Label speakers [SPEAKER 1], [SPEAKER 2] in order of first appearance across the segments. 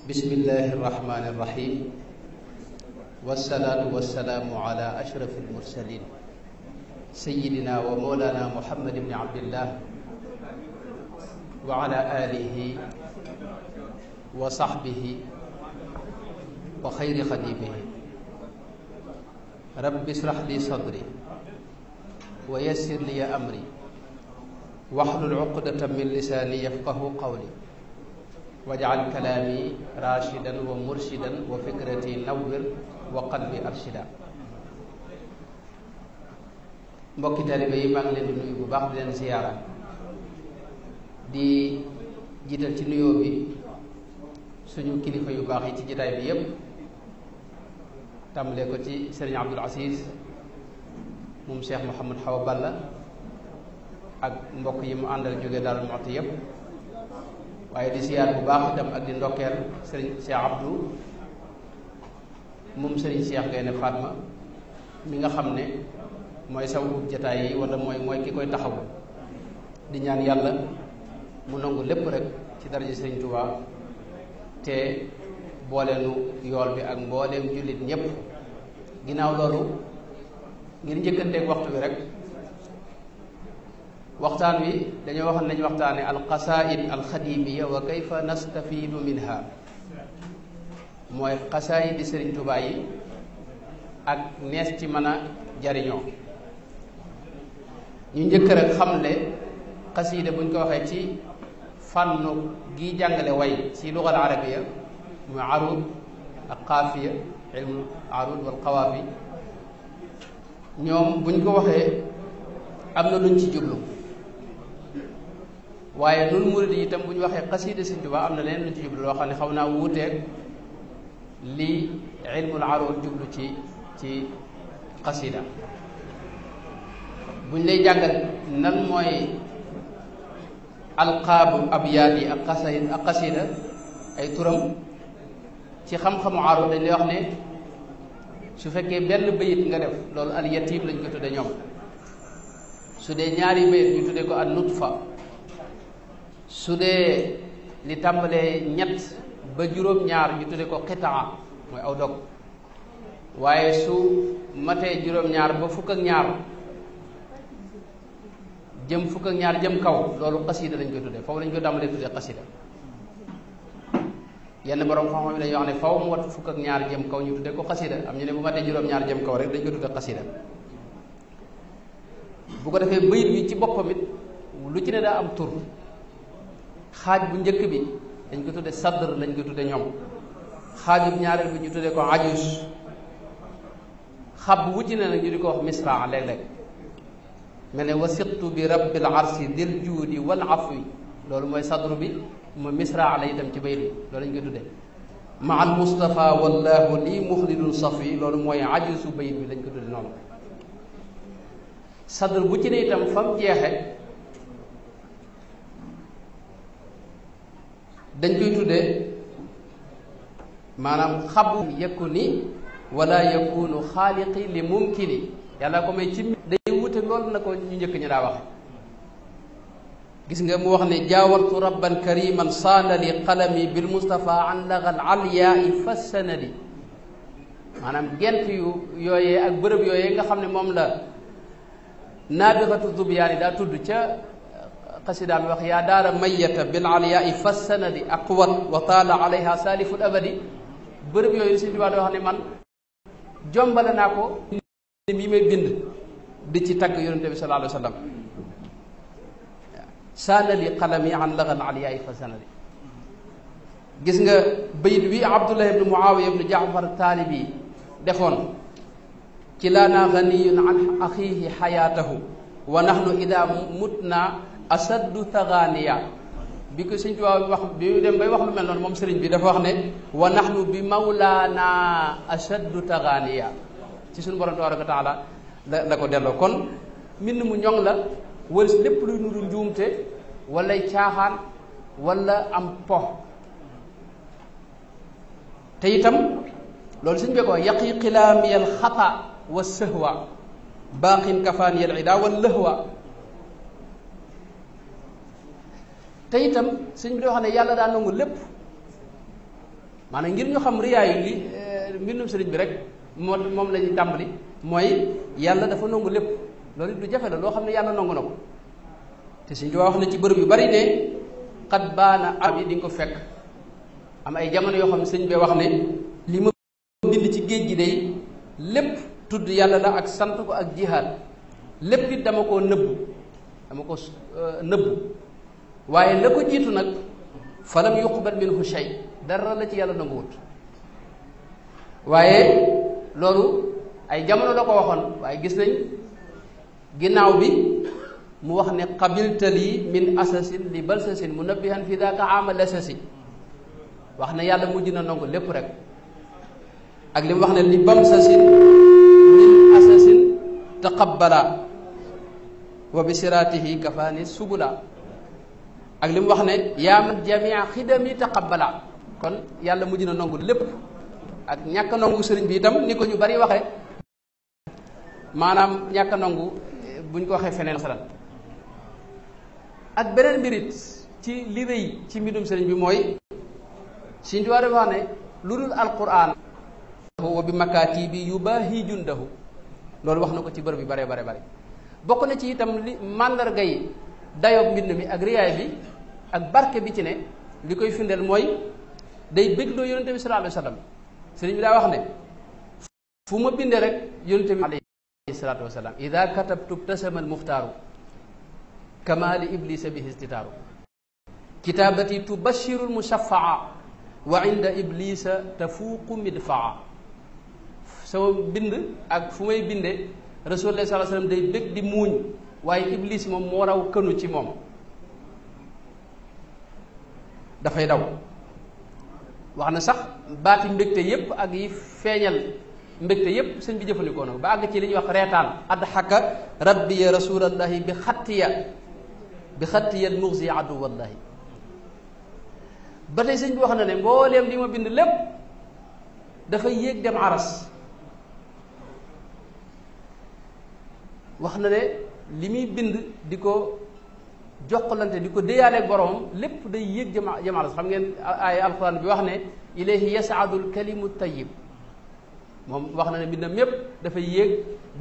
[SPEAKER 1] bismillahi irrahmani irrahim wassalaatu wassalaamu ala ashrafi almursalin sayidina wa mawlana muhammad ibni abdillah wa ala alihi wa sahbihi wa xayri xadimihi rabbi israh li sadri wa yassir li amri wahlul uqdatan min lisaani yafqahu qawli waj'al kalaami rashidan wa murshidan wa fikrati nawwir wa qalbi arshida. mbokki taalibe yi maa ngi leen di nuyu bu baax di leen ziyaara di jiital ci nuyoo bi suñu kilifa yu baax yi ci jitaay bi yépp tàmbalee ko ci Sëriñ Abdul Aziz moom Cheikh Mouhamad Hawa Balla ak mbokk yi mu àndal jóge Daaru Muxti yépp waaye di siyaar bu baax itam ak di ndokkeel sëriñ Cheikh Abdou moom sëriñ Cheikh Gaynde Fatma mi nga xam ne mooy sawu jataay yi wala mooy ki koy taxawu di ñaan yàlla mu nangu lépp rek ci daraja sëriñ Touba te booleenu yool bi ak mbooleem jullit ñépp. ginnaaw loolu ngir njëkkanteeg waxtu bi rek waxtaan wi dañoo waxoon nañu waxtaane alqasaid alxadimiya wa kayfa nastafidu minha mooy xasaayid di Sëriñ Tuubaa yi ak nees ci mën a jariñoo. ñu njëkk rek xamle xasiida buñ ko waxee ci fànnu gi jàngale way ci lugal arabiya muy arud ak xaafiya ilmu arud wal xawaafi ñoom buñ ko waxee am na luñ ci jublu waaye nun murid yi itam bu ñu waxee xasiida Sëriñ Tuubaa am na leen lu ci jublu loo xam ne xaw naa wuuteeg li ilmul aruud jublu ci xasiida. buñ lay jàngal nan mooy alqaabu abyaat yi ak xasiida ay turam ci xam-xamu aruud dañ lay wax ne su fekkee benn bayit nga def loolu al yatiim lañ ko tudde ñoom. su dee ñaari bayit ñu tudde ko an nutfa. su dee li tàmbalee ñett ba juróom-ñaar ñu tudde ko xitaa mooy aw dog waaye su matee juróom-ñaar ba fukk ak ñaar jëm fukk ak ñaar jëm kaw loolu xasida lañ koy tudde foofu lañ koy tàmbalee tudde xasida. yenn borom xam-xam yi dañuy wax ne faw mu wat fukk ak ñaar jëm kaw ñu tudde ko xasida am ñu ne bu matee juróom-ñaar jëm kaw rek dañ ko tudde xasida. bu ko defee bayit bi ci boppam it lu ci ne daa am tur. xaaj bu njëkk bi dañ ko tudde sadr lañ ko tudde ñoom. xaajub ñaareel bi ñu tudde ko ajus. xab bu wucci ne nag ñu di ko wax misra léeg-léeg mel ne wasiqtu bi rabbil arsi dil juudi wal afwi loolu mooy sadr bi mu misra la itam ci bayit bi loolu lañ koy tudde ma al mustafa wallahu lii muxlidun safi loolu mooy ajusu bayit bi lañ ko tudde noonu. sadr bu ci ne itam fam jeexe dañ koy tuddee maanaam xabu yekku ni wala yakunu xaaliqi li mumkini yàlla ko may ci day wute loolu na ko ñu njëkk ñu daa waxe. gis nga mu wax ne jaawartu rabban kariman saanali qalami bil mustafa an lagal alyaai fassanadi maanaam gent yu yooyee ak bërëb yooyee nga xam ne moom la naabixatu zubyaani daa tudd ca xasidaa mi wax yaa daara mayata bil aliyaa fas sanadi aqwat wa taala alayha saliful abadi bërëb yooyu Sëriñ Tuubaa wax ne man jombale naa ko mi may bind di ci tagg yonente bi sallallahu alayhi wa sallam sanadi qalami an lagal aliyaa fas sanadi. gis nga bayit wi Abdullah ibnu Muawiya ibnu Jaafar Taalibi defoon ci laana ganiyun an axiihi xayaatahu wa nahnu ida mutna asaddu taganiya bi ko Sëriñ Tuubaa wax bi dem bay wax lu mel noonu moom sëriñ bi dafa wax ne wa nahnu bi mawlaana asaddu taganiya ci suñu borom tabaraka wa taala la ko delloo. kon mbind mu ñoŋ la wala si lépp luy nuru njuumte walay caaxaan wala am po te itam loolu suñ bee ko yaqi xilaamiyal xata wa sëhwa baaqin kafaaniyal ida wal lëhwa te itam sëñ bi di wax ne yàlla daa nangu lépp maanaam ngir ñu xam riyaayu li mbindum sëriñ bi rek moom la ñuy tàmbali mooy yàlla dafa nangu lépp loolu it lu jafe la loo xam ne yàlla nangu na ko te Sëriñ Tuubaa wax na ci bërëb yu bari ne xat baana arab yi di nga ko fekk am ay jamono yoo xam ne sëñ bi wax ne li ma bind ci géej gi day lépp tudd yàlla la ak sant ko ak jihaad lépp it dama koo nëbbu waaye la ko jiitu nag falam yuqbal minhu shay dara la ci yàlla nanguwut waaye loolu ay jamono la ko waxoon waaye gis nañ ginnaaw bi mu wax ne qabiltali min asasin li balsasin munabbihan fi daaka amal asasi wax ne yàlla mujj na nangu lépp rek ak li mu wax ne li bamsasin min asasin taqabbala wa bi siratihi kafaani subula ak li mu wax ne yaa man jamia xidami taqabbala kon yàlla mujj na nangu lépp ak ñàkk a nangu sëriñ bi itam ni ko ñu bari waxee maanaam ñàkk a nangu buñ ko waxee feneen masalan ak beneen mbirit ci li rëy ci mbindum sëriñ bi mooy Sëriñ Tuubaa dafa wax ne lu dul alquran wa bi makaatibi yubaahi jundahu loolu wax na ko ci bërëb bi bare bokk na ci itam li màndarga yi dayoob mbind mi ak riyaay bi ak barke bi ci ne li koy firndeel mooy day bégloo yonente bi sallallahu alayhi wa sallam sëriñ bi daa wax ne fu ma bindee rek yonente bi alayhi salaatu wa salaam ida katabtu btasama almuxtaaru kama li iblisa bihi istitaaru kitaabati tubashiru almushafaa wa inda iblisa tafuuqu midfaa sama bind ak fu may binde rasulullah sallallahu alayhi wa sallam day bég di muuñ waaye iblis moom moo raw kënu ci moom dafay daw wax na sax baati mbégte yépp ak yi feeñal mbégte yépp sëñ bi jëfandikoo na ba àgg ci li ñuy wax reetaan adxaka rabbi ya rasulallahi bi xattiya al muxzi adu wallahi ba tey sëñ bi wax na ne mbooleem li ma bind lépp dafay yéeg dem aras wax na ne li muy bind di ko jokkalante di ko déyaaleeg boromam lépp day yéeg jëm aras xam ngeen ay alquran bi wax ne ilayhi yasaadu alkalimu tayyib moom wax na ne mbindam mépp dafay yéeg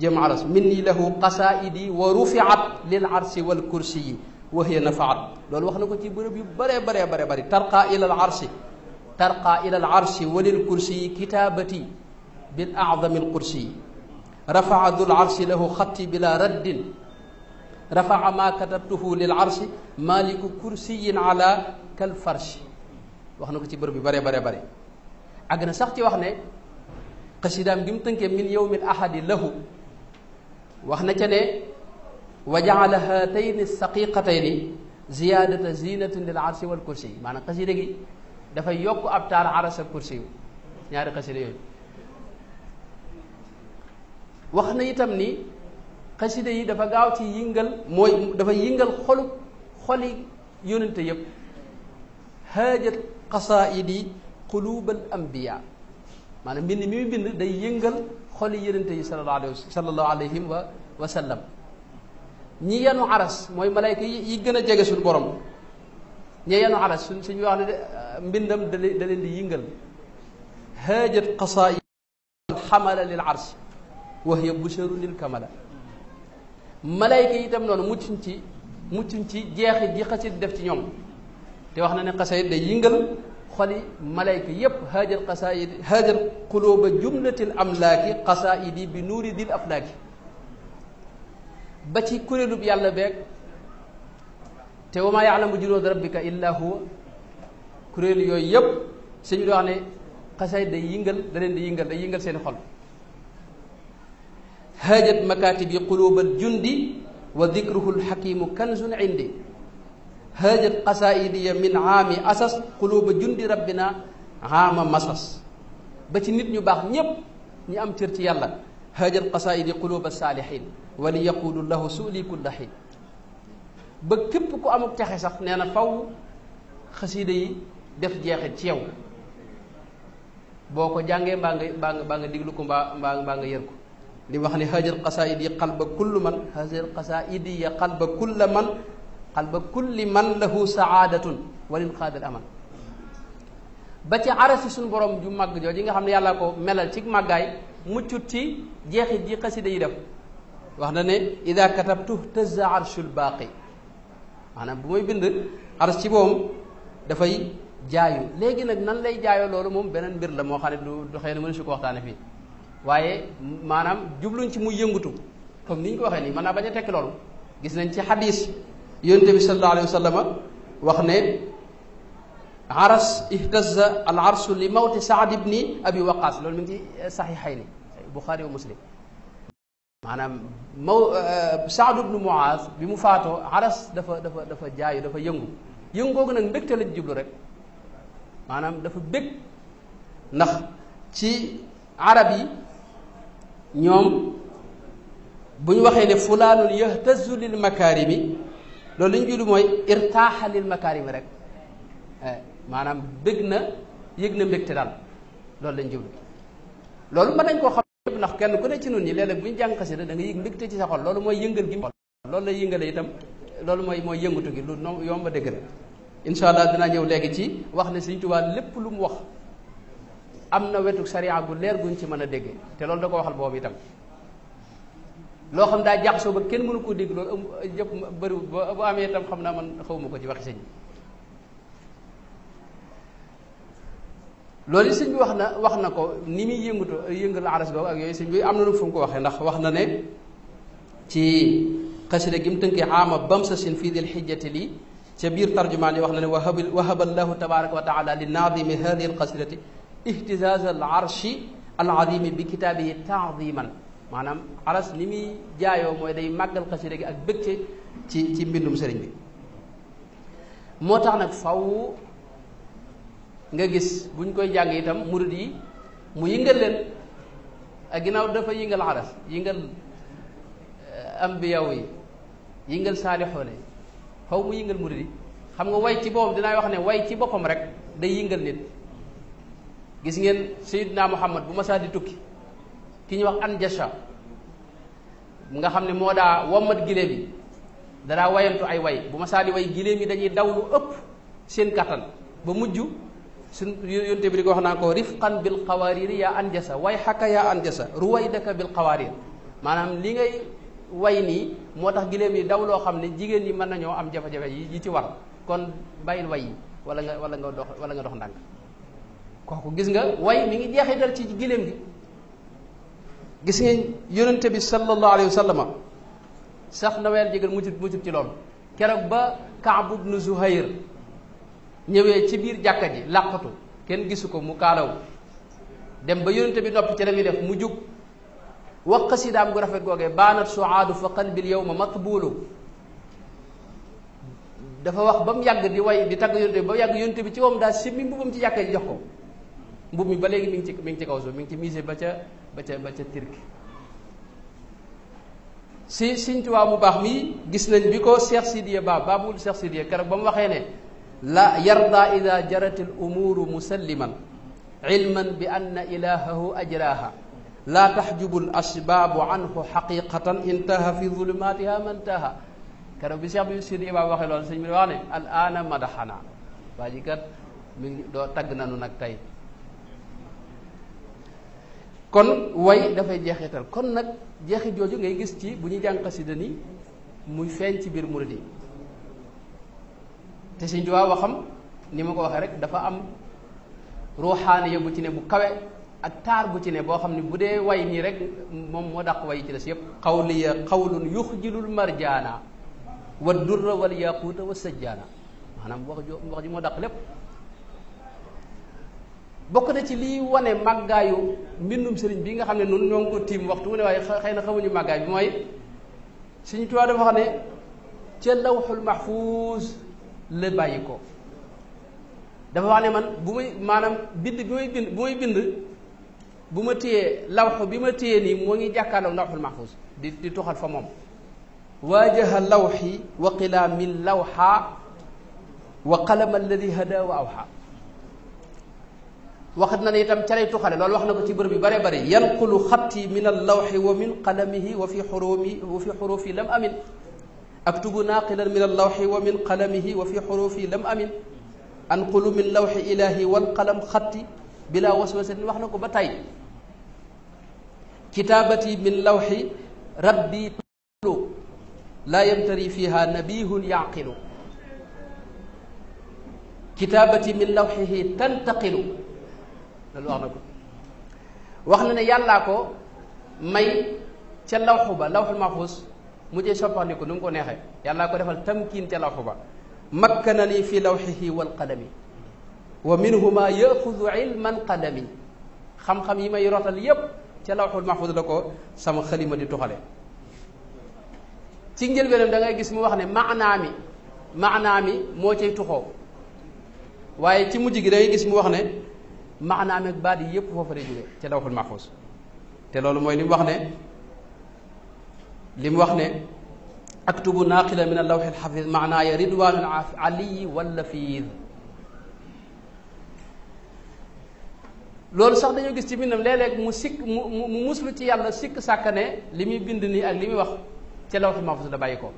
[SPEAKER 1] jëm aras minni lahu qasaidi wa rufiat lil arsi wal kursiyi wa hiya nafaat loolu wax na ko ci bërëb yu bare bari tarqa ila al arshi wa lil kursiyi kitabati bil a'zami al kursiyi rafaa dul arshi lahu xatti bila raddin rafaa ma katabtuhu lil arshi maliku kursiyin ala kal farshi wax na ko ci bërëb yu bare àgg na sax ci wax ne xasidaam gi mu tënkee min yawmil ahadi lahu wax na ca ne wa jaala haatayni saqiqatayni ziyaadata zinatin lil arshi wal kursi yi maanaam xasida gi dafay yokk ab taar aras ak kursi yu ñaari xasida yooyu wax na itam ni xasida yi dafa gaaw ci yëngal mooy dafa yëngal xoli yónente yépp haajat qasaidi qulubal anbiya maanaam mbind mi mu bind day yëngal xoli yónente yi sallallahu alayhi wa sallam ñi yenu aras mooy malayka yi gën a jege suñu borom ñi yenu aras suñu wax ne mbindam da leen di yëngal haajat qasaid xamala lil arsh wa hiya busharu lil kamala malayka yi itam noonu muccuñ ci jeexit yi xasit def ci ñoom te wax na ne xasaid day yëngal xoli malayka yépp haajal qasaid haajal quluba jumlatil amlaaki qasaidi bi nuuri dil aflaaki ba ci kuréelub yàlla beeg te wa maa yaalamu junuuda rabbika illa huwa kuréel yooyu yépp suñu wax ne xasaid day yëngal da leen di yëngal day yëngal seen xol haajat makatibi qulubal jundi wa dikruhu lxakimu kanzun indi haajat qasaidiya min aami asas quluba jundi rabbina aama masas ba ci nit ñu baax ñépp ñi am cër ci yàlla haajat qasaidi quluba saalihin wa li yaqulu lahu suuli kulla xiin ba képp ku amuk caxe sax nee na faw xasiida yi def jeexit ci yow boo ko jàngee mbaa nga diglu ko mbaa nga yër ko li wax ne haajal qasaidi qalba kulli man haajal qasaidi ya qalba kulli man lahu saadatun walin qaadal aman ba ci arasi suñu borom ju màgg jooju nga xam ne yàlla ko melal ci màggaay muccut ci jeexit ji xasida yi def wax na ne ida katabtu tazza arshul baaqi maanaam bu may bind ars ci boom dafay jaayu léegi nag nan lay jaayoo loolu moom beneen mbir la moo xam ne du xëy na mënu su ko waxtaane fii waaye maanaam jubluñ ci muy yëngutu comme ni ñu ko waxee nii mën naa bañ a tekki loolu gis nañ ci xadis yonent bi sallallahu alayhi wa sallam wax ne aras ihtazza al arsu li mawti saad ibni abi waqas loolu mi ngi ci saxiixayni buxaari wa muslim maanaam saad ibnu muaz bi mu faatoo aras dafa jaayu dafa yëngu googu nag mbégte la jublu rek maanaam dafa bég ndax ci arab yi ñoom bu ñu waxee ne fulaanun yahtazu lil makaarimi loolu li ñu jublu mooy irtaaxa lil makaarimi rek maanaam bég na yëg na mbégte daal loolu lañ jublu loolu mën nañ koo xam yëpp ndax kenn ku ne ci nun ñi léeg-léeg bu ñu jàng xasida da nga yëg mbégte ci sa xol loolu mooy yëngal gi loolu lay yëngale itam loolu mooy yëngatu gi lu yomb a dégg la incha allah dinaa ñëw léegi ci wax ne Sëriñ Tuubaa lépp lu mu wax am na wetu sariya gu leer guñ ci mën a déggee te loolu da ko waxal boobu itam loo xam daa jaxasoo ba kenn mënu koo dégg loolu jëpp bëri bu amee itam xam naa man xawma ko ci waxi sëñ loolu sëñ bi wax na ko ni muy yëngal aras googu ak yooyu sëñ bi am na nu fu mu ko waxee ndax wax na ne ci xasida gi mu tënkee ama bamsasin fii dil xijjati lii ca biir tarjumaan yi wax na ne wahaba llahu tabaraka wa taala li naadimi hadihi alqasidati ihtizaz al arshi al azimi bi kitaabihi taadiman maanaam aras ni muy jaayoo mooy day màggal xasida gi ak bëgg ci mbindum sëriñ bi moo tax nag faw nga gis buñ koy jàng itam murid yi mu yëngal leen ak ginnaaw dafa yëngal aras yëngal ambiyaw yi yëngal saalixoone faw mu yëngal murid yi xam nga way ci boppam dinaay wax ne way ci boppam rek day yëngal nit gis ngeen Seydina Muhammad bu ma saa di tukki ki ñuy wax Anjasha nga xam ne moo daa wommat giléem yi dadaa wayantu ay way bu ma saa di way giléem yi dañuy daw lu ëpp seen kattan ba mujj suñ yonte bi di ko wax naa ko rifqan bil qawaariri yaa Anjasa way xaka yaa Anjasa ruwaydaka bil qawaarir maanaam li ngay way nii moo tax giléem yi daw loo xam ne jigéen ñi mën nañoo am jafe-jafe yi ci war kon bàyyil way yi wala nga dox ndànk kooku gis nga way mi ngi jeexital ci giléem gi gis ngeen yonente bi sallallahu alayhi wa sallam sax na weer jégal muccut ci loolu keroog ba Kaab ibnu Zuhayr ñëwee ci biir jàkka ji làqatu kenn gisu ko mu kaalaw dem ba yonente bi noppi ci la muy def mu jug wax xasidaam gu rafet googee baanat suaadu fa qalbil yawma matbuulu dafa wax ba mu yàgg di way di tagg yonente bi ba yàgg yonente bi ci moom daal simmi mbubam ci jàkka ji jox ko mbub mi ba léegi mi ngi ci kaw suuf mi ngi ci musée ba ca Turquie si Sëriñ Tuubaa mu baax mi gis nañ bi ko Cheikh Sidiya Babul Cheikh Sidiya keroog ba mu waxee ne la yarda ida jarat al umuru musalliman ilman bi anna ilahahu ajraha la taxjubu al asbaabu anhu xaqiqatan intaha fi zulumatiha mantaha keroog bi Cheikh bi Sidiya Ba waxee loolu sëñ bi wax ne al ana madaxana waa ji kat mi ngi doo tagg nanu nag tey kon way dafay jeexital kon nag jeexit jooju ngay gis ci bu ñuy jàng xasida ni muy feeñ ci biir murid yi te Sëriñ Tuubaa waxam ni ma ko waxee rek dafa am ruuxaaniya bu ci ne bu kawe ak taar bu ci ne boo xam ne bu dee way nii rek moom moo dàq way ci des yépp qawliya qawlun yuxjilul marjaana wa durra wal yaquuta wa sajjaana maanaam wax ji moo dàq lépp bokk na ci liy wane màggaayu mbindum sëriñ bi nga xam ne noonu ñoo ngi ko tiim waxtu wu ne waaye xëy na xamuñu màggaay bi mooy Sëriñ Tuubaa dafa xam ne ca lawxul mahfuus la bàyyi ko dafa wax ne man bu may bind bu ma téyee lawx bi ma téyee nii moo ngi jàkkaarloog lawxul mahfuus di tuxal fa moom waajaha lawxi wa qilaami lawxa wa qalama alladi hada wa awxa waxat na ne itam ca lay tuxale loolu wax na ko ci bërëb yu bare bare yanqulu xatti min allawxi wa min qalamihi wa fi xurufi lam amin aktubu naaqilan min allawxi wa min qalamihi wa fi xurufi lam amin anqulu min lawxi ilahi wal qalam xatti bila waswasatin wax na ko ba tey kitaabati min lawxi rabbi laa yamtari fiha nabihun yaqilu kitaabati min lawxihi tantaqilu loolu wax na ko wax na ne yàllaa ko may ca lawxu ba lawxul mahfuus mujjee soppandiku nu mu ko neexee yàllaa ko defal tamkiin ca lawxu ba makkanani fi lawxihi wal qalami wa minhuma yaxudu ilman qalami xam-xam yi may rotal yépp ca lawxul mahfuus la ko sama xalima di tuxale ci njëlbeenam da ngay gis mu wax ne maanaa mi moo cay tuxoo waaye ci mujj gi da ngay gis mu wax ne maanaa mi ak baat yi yépp foofa lay jóge ca lawxul mahfuus te loolu mooy li mu wax ne aktubu naaqila min allawxi alxafiz maanaaya ridwaanul aliyi wala fiid loolu sax dañoo gis ci bindam léeg-léeg mu muslu ci yàlla sikk sàkk ne li muy bind nii ak li muy wax ca lawxi mahfuus la bàyyi ko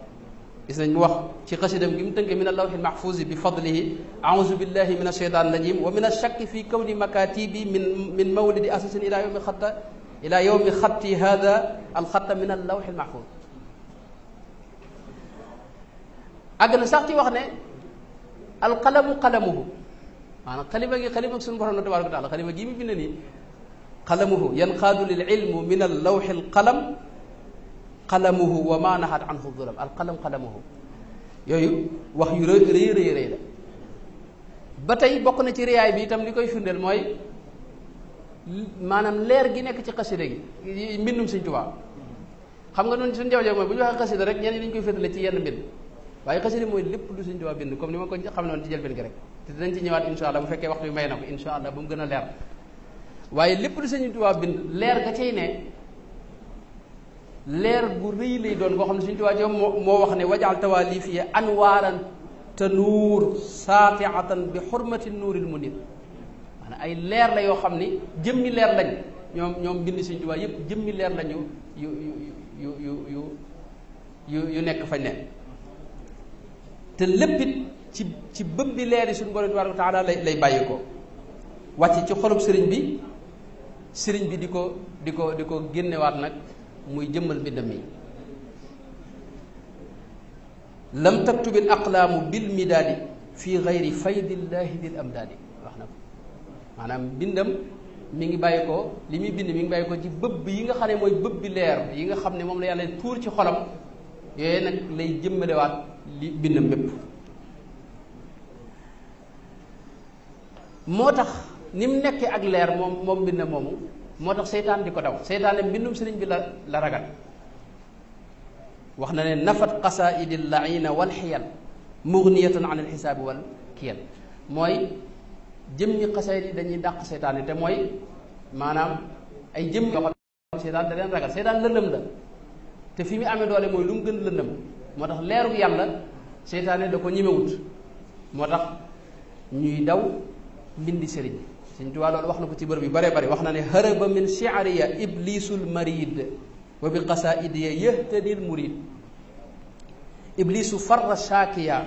[SPEAKER 1] gis nañ mu wax ci xasidam gi mu tënke min allawxi mahfuusi bi fadlihi auzu billahi min asheytaan rajim wa min ashakki fi kawni makatibi min mawlidi asasin ila yawmi xatti hada alxatta min allawxi almahfuus àgg na sax ci wax ne alqalamu qalamuhu maanaam xalima gi xalima suñu borom na tabaaraka wa taala xalima gii mu bind nii qalamuhu yanqaadu lil ilmu min allawxi alqalam qalamuhu wa ma nahat anhu zulam alqalam qalamuhu yooyu wax yu rëy la ba tey bokk na ci riyaay bi itam li koy firndeel mooy maanaam leer gi nekk ci xasida gi mbindum Sëñ Tuubaa xam nga noonu suñu jaw-jaw mooy bu ñu waxee xasida rek ñenn dañu koy féetale ci yenn mbind waaye xasida mooy lépp lu Sëñ Tuubaa bind comme ni ma ko xam noonu ci jëlbeen gi rek te dinañ ci ñëwaat insha allah bu fekkee waxtu bi may na ko insha allah ba mu gën a leer waaye lépp lu Sëñ Tuubaa bind leer ga cay ne leer gu rëy lay doon boo xam ne Sëñ Tuubaa jo moo wax ne wajal tawalifi anwaaran te nuur saatiatan bi xurmati nuuril munir maanaam ay leer la yoo xam ni jëmmi leer lañ ñoom bind Sëñ Tuubaa yépp jëmmi leer lañu yu nekk fañ ne te léppit ci bëb bi leer yi suñu borom tabaaraka wa taala lay bàyyi ko wàcc ci xolub sëriñ bi di ko génnewaat nag muy jëmmal mbindam mi lam taktubil aqlaamu bil midaadi fi gayri faydillahi dil amdaadi wax na ko maanaam mbindam mi ngi bàyyi ko li muy bind mi ngi bàyyi ko ci bëbb yi nga xam ne mooy bëb bi leer yi nga xam ne moom la yàlla tuur ci xolam yooyu nag lay jëmmalewaat li bindam bépp moo tax ni mu nekkee ak leer moom mbindam moomu moo tax seytaan di ko daw seytaan ne mbindum sëriñ bi la ragal wax na ne nafat qasaidi laina wal xiyal mughniyatan an alxisaabi wal kiyal mooy jëmmi xasaid yi dañuy dàq seytaan yi te mooy maanaam ay jëm yoo xam seytaan da leen ragal seytaan lëndëm la te fi mu amee doole mooy lu mu gën lëndëm moo tax leeru yàlla seytaane da ko ñemewut moo tax ñuy daw mbindi sëriñ Sëñ Tuubaa loolu wax na ko ci bërëb yu bare bari wax na ne haraba min shi'riya iblisul marid wa bi qasaidiya yahtadil murid iblisu farra shakiya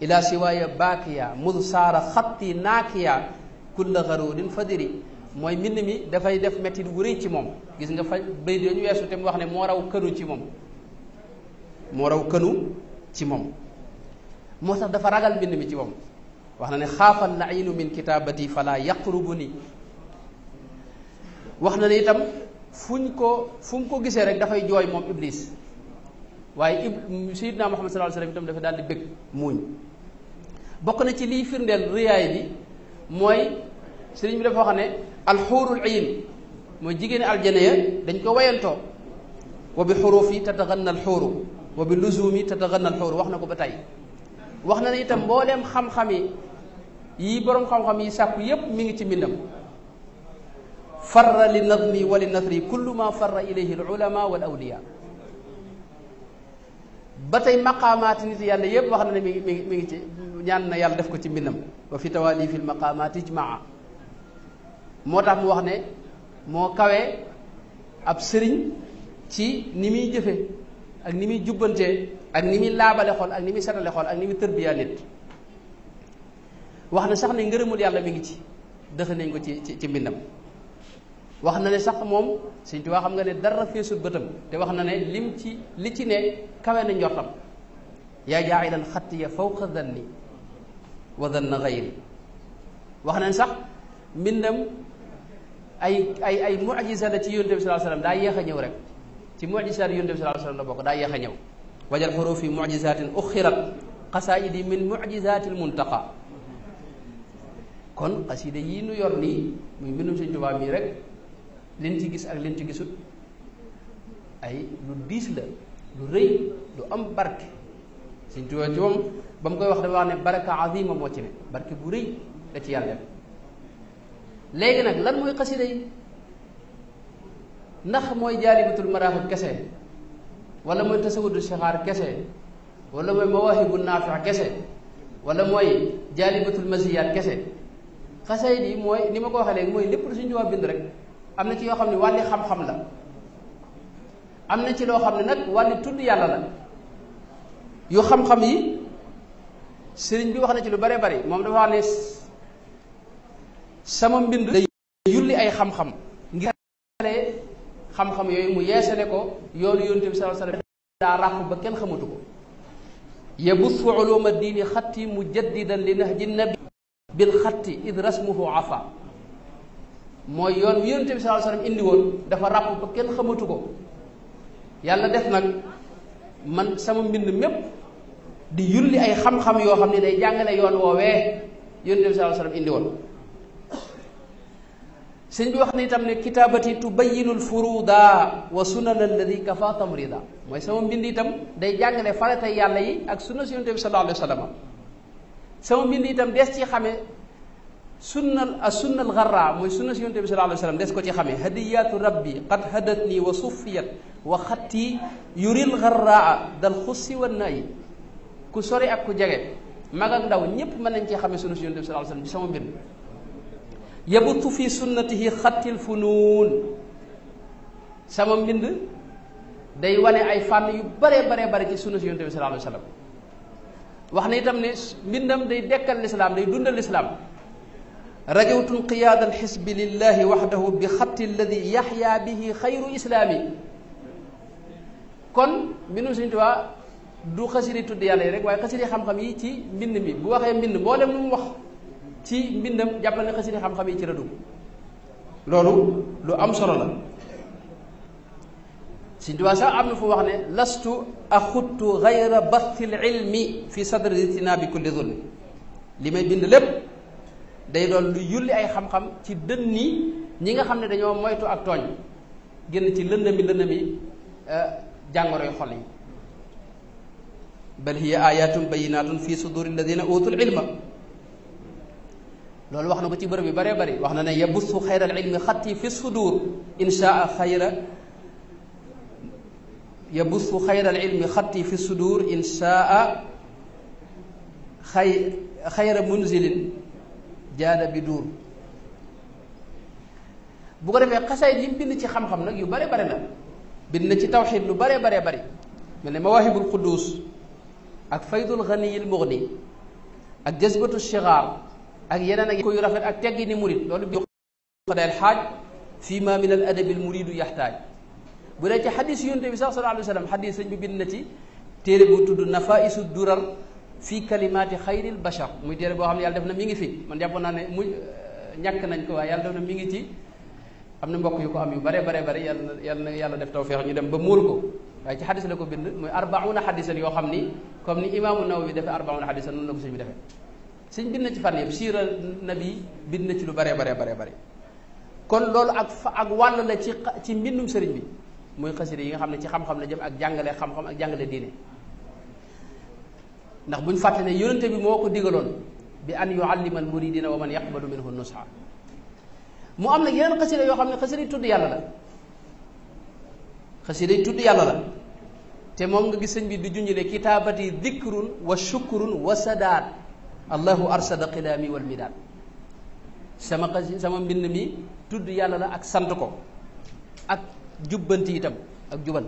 [SPEAKER 1] ila siwaaya baakiya mud saara xatti naakiya kulla garurin fadiri mooy mbind mi dafay def mettit wu rëy ci moom gis nga fa bay ñu weesu te mu wax ne moo raw kënu ci moom moo tax dafa ragal mbind mi ci moom wax na ne xaafal lainu min kitaabati fala yaqrubuni wax na ne itam fu mu ko gisee rek dafay jooy moom iblis waaye sayyidina Muhammad sallallahu alayhi wasallam itam dafa daal di bëgg muuñ bokk na ci liy firndeel riyaay bi mooy sëriñ bi dafa wax ne alxuurul ayn mooy jigéeni aljana ya dañ ko wayantoo wa bi xurufi tataganna alxuuru wa bi luzumi tataganna alxuuru wax na ko ba tey wax na ne itam mbooleem xam-xam yi boroom xam-xam yi sàkku yépp mi ngi ci mbindam farra li nadmi wa li nasri kullu ma farra ilayhi al ulama wal awliya ba tey maqaamaati nit yàlla yépp wax na ne mi ngi ci ñaan na yàlla def ko ci mbindam wa fi tawalifi al maqaamaati ijmaa moo tax mu wax ne moo kawee ab sëriñ ci ni muy jëfe ak ni muy jubbantee ak ni muy laabale xol ak ni muy setale xol ak ni muy tërbiya nit wax na sax ne ngërëmul yàlla mi ngi ci dëx nañ ko ci mbindam wax na ne sax moom Sëñ Tuubaa xam nga ne dara feesut bëtam te wax na ne li ci ne kawe na njortam yaa jaa'ilan xattiya fawqa danni wa danna gayri wax nañ sax mbindam ay mu'jiza la ci yonent bi sallallahu alayhi wasallam daa yéex a ñëw rek ci mu'jizaat yonent bi sallallahu alayhi wasallam la bokk daa yéex a ñëw wajal xurufi mu'jizatin uxirat qasaidi min mu'jizatil muntaqa kon xasida yii nu yor nii muy mbindum Sëñ Tuubaa mii rek liñ ci gis ak liñ ci gisut ay lu diis la lu rëy lu am barke Sëñ Tuubaa ci moom ba mu koy wax dafa wax ne baraka azima moo ci ne barke bu rëy da ci yàlla def léegi nag lan mooy xasida yi ndax mooy jaalibatul maraaxib kese wala mooy tasawudu sixaar kese wala mooy mawaahibu naafi kese wala mooy jaalibatul masiyaat kese xasida yi mooy ni ma ko waxee léegi mooy lépp lu Sëñ Tuubaa bind rek am na ci yoo xam ne wàlli xam-xam la am na ci loo xam ne nag wàlli tudd yàlla la yu xam-xam yi sëriñ bi wax na ci lu bare bari moom dafa wax ne sama mbind day yulli ay xam-xam ngir xam-xam yooyu mu yeesale ko yoonu yonent bi sallallahu alayhi wasallam daa ràpp ba kenn xamatu ko yabuthu uluma diini xatti mujaddidan li nahji nabi bil xatti id rasmuhu afa mooy yoon wi yonent bi sallallahu alayhi wasallam indi woon dafa ràpp ba kenn xamatu ko yàlla def nag man sama mbind mépp di yulli ay xam-xam yoo xam ne day jàngale yoon woowee yonent bi sallallahu alayhi wasallam indi woon sëñ bi wax na itam ne kitaabati tubayyinul furuda wa sunan alladi kafa tamrida mooy sama mbind itam day jàngale faratay yàlla yi ak sunna si yonent bi sallallahu alayhi wasallam sama mbind itam des ci xamee sunnal garra mooy sunna si yonent bi sallallahu alayhi wasallam des ko ci xamee hadiyatu rabbi qad hadatni wa suffiyat wa xatti yuril garraa dal xussi wan nayi ku sori ak ku jege mag ak ndaw ñépp mën nañ ci xamee sunna si yonent bi sallallahu alayhi wasallam ci sama mbind yabutu fi sunnatihi xattil funuun sama mbind day wane ay fànn yu bare bare ci sunna si yonent bi sallallahu alayhi wasallam wax na itam ne mbindam day dekkal lislaam day dundal lislaam rajawtu qiyaada alxisbi lillahi waxdahu bi xatti alladi yaxya bihi xayru islaami kon mbindum Sëñ Tuubaa du xasiri tudd yàlla yi rek waaye xasiri xam-xam yi ci mbind mi bu waxee mbind mboolem lu mu wax ci mbindam jàppal ne xasiri xam-xam yi ci la dugg loolu lu am solo la Sëñ Tuubaa sax am na fu wax ne lastu axuttu gayra bastil ilmi fi sadri ijtinaabi kulli zulmi li may bind lépp day doon lu yulli ay xam-xam ci dënni ñi nga xam ne dañoo moytu ak tooñ génn ci lëndami jàngoroy xol yi bal hiya ayatun bayinatun fi suduri alladina utul ilma loolu wax na ko ci bërëb yu bëree bëri wax na ne yabussu xayra al ilmi xatti fi sudur inshaa xayra yabussu xayra al ilmi xatti fi sudur inshaa xayra munzilin jaada bi duur bu ko defee xasaayid yi mu bind ci xam-xam nag yu bare bare la bind na ci tawxiid lu bare bare bari mel ne mawaahibul quddus ak faydul ganiyil mughni ak jazbatu shigaar ak yeneen ak koy rafet ak teggi ni murid loolu bi xadeel xaaj fii ma min al adabil muridu yaxtaaj bu dee ci xadis yonte bi sax sallallahu alayhi wa sallam xadis sëñ bi bind na ci téere bu tudd nafaisu durar fii kalimaati xayril bashar muy téere boo xam ne yàlla def na mi ngi fi man jàppoon naa ne mu ñàkk nañ ko waaye yàlla def na mi ngi ci am na mbokk yu ko am yu bare yàlla def tawfeex ñu dem ba muul ko waaye ci xadis la ko bind muy arbauna xadisan yoo xam ni comme ni imaamu Nawawi defee arbauna xadisan noonu la ko sëñ bi defee sëñ bind na ci fànn yëpp siira nabi bind na ci lu bare kon loolu ak wàll la ci mbindum sëriñ bi muy xasida yi nga xam ne ci xam-xam la jëm ak jàngale xam-xam ak jàngale diine ndax buñ fàtte ne yonente bi moo ko digaloon bi an yuallima al muridina wa man yaqbalu minhu nusha mu am nag yeneen xasida yoo xam ne xasida yi tudd yàlla la xasida yi tudd yàlla la te moom nga gis sëñ bi di junj ne kitaabati dikrun wa shukrun wa sadaat allahu arsada qilaami wal midaad sama mbind mi tudd yàlla la ak sant ko ak jubbanti itam ak jubal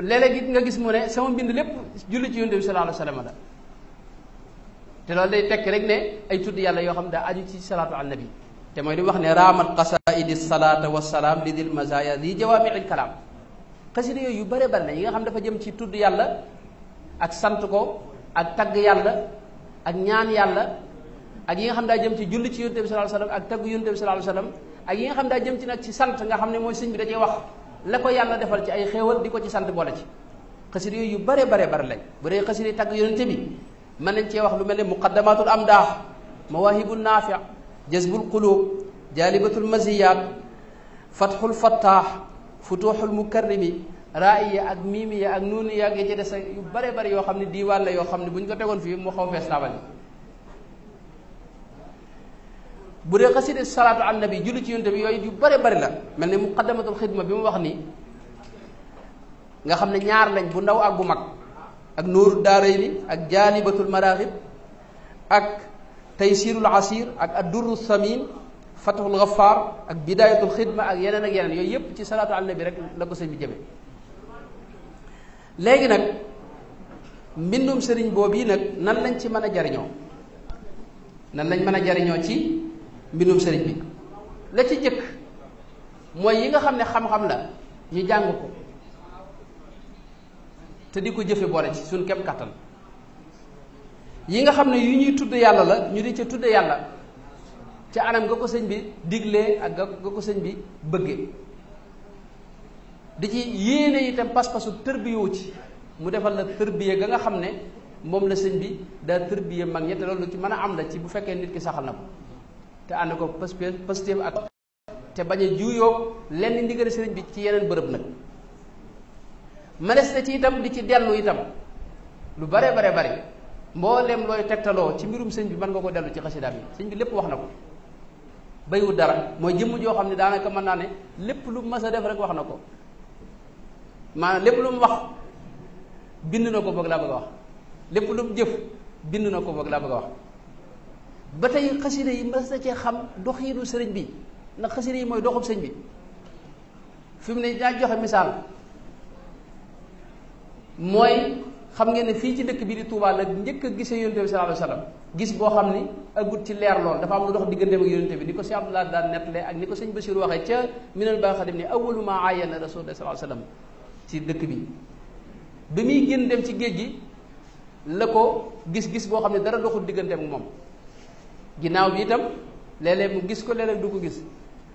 [SPEAKER 1] léeg-léeg nga gis mu ne sama mbind lépp julli ci yonent bi sallallahu alayhi wa sallam la te loolu day tekki rek ne ay tudd yàlla yoo xam ne daa aju ci salaatu ala nabi te mooy di wax ne raamat qasaidi salaata wasalaam li dil mazaya li jawaamiil kalaam xasida yooyu yu bare bare la yi nga xam dafa jëm ci tudd yàlla ak sant ko ak tagg yàlla ak ñaan yàlla ak yi nga xam daa jëm ci julli ci yonent bi sallallahu alayhi wa sallam ak tagg yonent bi sallallahu alayhi wa sallam ak yi nga xam daa jëm ci nag ci sant nga xam ne mooy sëñ bi da cee wax la ko yàlla defal ci ay xéewal di ko ci sant boole ci xasida yooyu yu bare bare bare lañ bu dee xasida yi tagg yonent bi mën nañ cee wax lu mel ne muqaddamatul amdaax mawaahibu naafi jazbul qulub jaalibatul maziyaat fathul fattaax futuuxul mukarrimi raiya ak miimiya ak nuuniya ak ya ci des yu bare bare yoo xam ne diiwaan la yoo xam ne bu ñu ko tegoon fii mu xaw fees taabal bu dee xasida salaatu ala nabi julli ci yonent bi yooyu yu bare bare la mel ne muqaddamatul xidma bi mu wax ni nga xam ne ñaar lañ bu ndaw ak bu mag ak nooru daarayni ak jaalibatul maraaxib ak taysirul asir ak addurru samin fatahul gafaar ak bidayatul xidma ak yeneen yooyu yépp ci salaatu ala nabi rek la ko sëñ bi jëme léegi nag mbindum sëriñ boobu yi nag nan lañ ci mën a jariñoo nan lañ mën a jariñoo ci mbindum sëriñ bi la ci jëkk mooy yi nga xam ne xam-xam la ñu jàng ko te di ko jëfe boole ci suñ kem kàttan yi nga xam ne yu ñuy tudd yàlla la ñu di ca tudd yàlla ci anam nga ko sëñ bi diglee ak nga ko sëñ bi bëggee di ci yéene itam pas-pasu tërbiyewu ci mu defal la tërbiye ga nga xam ne moom la sëñ bi daa tërbiye mag ñett loolu ci mën a am la ci bu fekkee nit ki saxal na ko te ànd ko positif ak te bañ a juuyoo lenn ndigal sëriñ bi ci yeneen bërëb nag mënees na ci itam di ci dellu itam lu bare bare bare mbooleem looy tegtaloo ci mbirum sëñ bi mën nga ko dellu ci xasidaam yi sëñ bi lépp wax na ko bayiwul dara mooy jëmm joo xam ne daanaka mën naa ne lépp lu mas a def rek wax na ko maanaam lépp lu mu wax bind na ko boog laa bëgg a wax lépp lu mu jëf bind na ko boog laa bëgg a wax ba tey xasida yi mas na cee xam doxiinu sëriñ bi ndax xasida yi mooy doxub sëñ bi fi mu ne daa joxe misaal mooy xam ngeen ne fii ci dëkk bi di Touba la njëkk a gisee yonente bi sallallahu alayhi wasallam gis boo xam ni agut ci leer lool dafa am lu dox digganteem ak yonente bi ni ko Cheikh Abdoulaye daan nettalee ak ni ko sëñ Bachir waxee ca Minal Baaqil Xadim ni awwalu maa ayyana Rasulullah sallallahu alayhi wasallam ci dëkk bi muy génn dem ci géej gi la ko gis-gis boo xam ne dara doxul digganteem ak moom ginnaaw bi itam léeg-léeg mu gis ko léeg-léeg du ko gis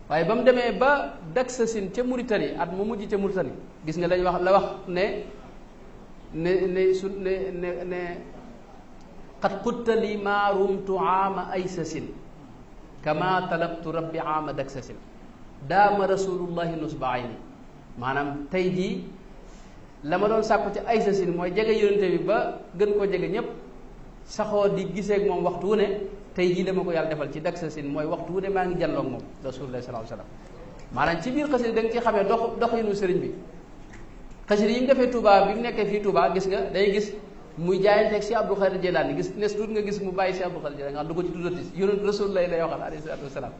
[SPEAKER 1] waaye ba mu demee ba Daksasin ca Mauritanie at mu mujj ca Mauritanie gis nga lañ wax la wax ne qad qulta li ma rumtu aama aysasin kama talabtu rabbi aama daksasin daama rasulullahi nusba ayni maanaam tey jii la ma doon sàkku ci aysasin mooy jege yonente bi ba gën koo jege ñépp saxoo di giseeg moom waxtu wu ne tey jii dama ko yàlla defal ci daksasin mooy waxtu wu ne maa ngi janloog moom rasulullahi sallallahu alayhi wasallam maanaam ci biir xasida da nga ci xamee doxinu sëriñ bi xasida yi mu defee Touba bi mu nekkee fii Touba gis nga day gis muy jaayanteeg si Abdou Khadir Jilani gis nes tuut nga gis mu bàyyi si Abdou Khadir Jilani nga xam du ko ci tuddati yonent Rasulullah lay waxal alayhi salaatu wasalaam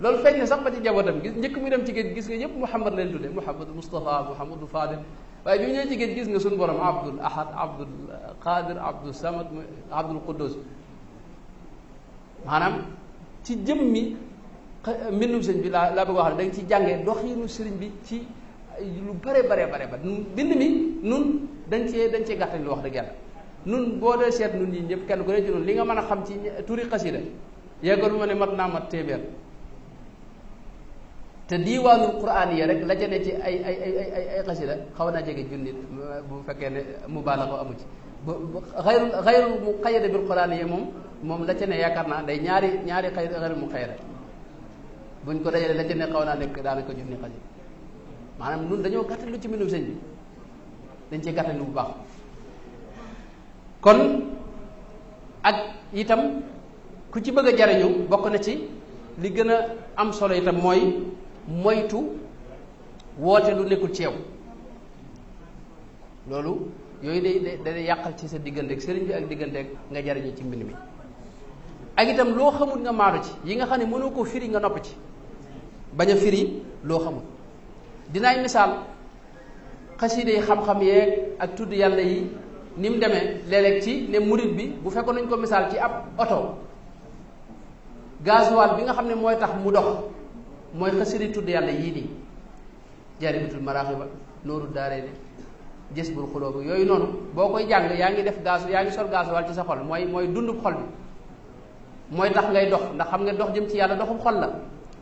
[SPEAKER 1] loolu feeñ ne sax ba ci njabootam gis njëkk muy dem ci géej gis nga ñëpp Muhammad leen tudde Muhammadu Mustafa Muhammadu Fadil waaye bi mu ñëwee ci géej gis nga suñu borom Abdul Ahad Abdul Qadir Abdul Samad Abdul Quddus maanaam ci jëmmi mbindum sëñ bi laa bëgg wax ne da nga ci jàngee doxiinu sëriñ bi ci lu bare bare bare ba bind mi nun dañ cee gàttañ lu wax dëgg yàlla nun boo dee seet nun ñi ñëpp kenn ku ne ci noonu li nga mën a xam ci turi xasida yeggalu ma ne mat naa mat téeméer te diiwaanul quraan yi rek la ca ne ci ay xasida xaw naa jege junni bu fekkee ne mubaalaxa amu ci xayrul mu xayyada bil quraan yi moom la ca ne yaakaar naa day ñaari xayrul mu xayyada buñ ko dajalee la ca ne xaw naa nekk daanaka junni xasida maanaam nun dañoo gàttal lu ci mbindum sëñ bi dañ cee gàttal lu bu baax kon ak itam ku ci bëgg a jariñu bokk na ci li gën a am solo itam mooy moytu woote lu nekkul ci yow loolu yooyu day yàqal ci sa digganteeg sëriñ bi ak digganteeg nga jariñu ci mbind mi ak itam loo xamul nga maadu ci yi nga xam ne mënoo koo firi nga nopp ci bañ a firi loo xamul dinaay misaal xasida yi xam-xam yeeg ak tudd yàlla yi ni mu demee léeg-léeg ci ne murit bi bu fekkoon nañ ko misaal ci ab oto gasoil bi nga xam ne mooy tax mu dox mooy xasida tudd yàlla yii nii Jaalibatul Maraaxib Nooru Daarayni Jazbul Xuluub yooyu noonu boo koy jàng yaa ngi def gaz yaa ngi sol gasoil ci sa xol mooy dundub xol bi mooy tax ngay dox ndax xam nga dox jëm ci yàlla doxum xol la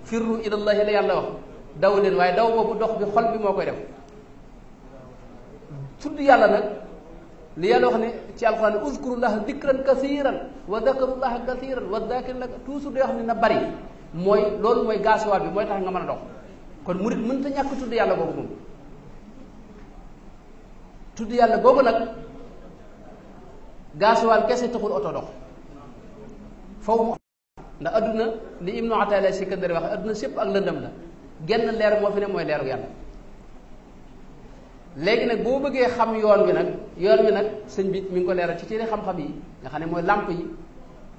[SPEAKER 1] firru ilallahi la yàlla wax daw leen waaye daw boobu dox bi xol bi moo koy def tudd yàlla nag li yàlla wax ne ci alxuraan uzkurullaha dikran kathiran wa dakarullaha kathiran wa dakirina toujours day wax ne na bari mooy loolu mooy gasoil bi mooy tax nga mën a dox kon murit mënta ñàkk tudd yàlla boobu moom tudd yàlla boobu nag gasoil kese taxul oto dox faw mu ndax adduna li Ibnu Ataala Sikandari wax adduna sépp ak lëndëm la genn leer moo fi ne mooy leeru yàlla léegi nag boo bëggee xam yoon wi nag sëñ bi mi ngi ko leeral ci téere xam-xam yi nga xam ne mooy làmp yi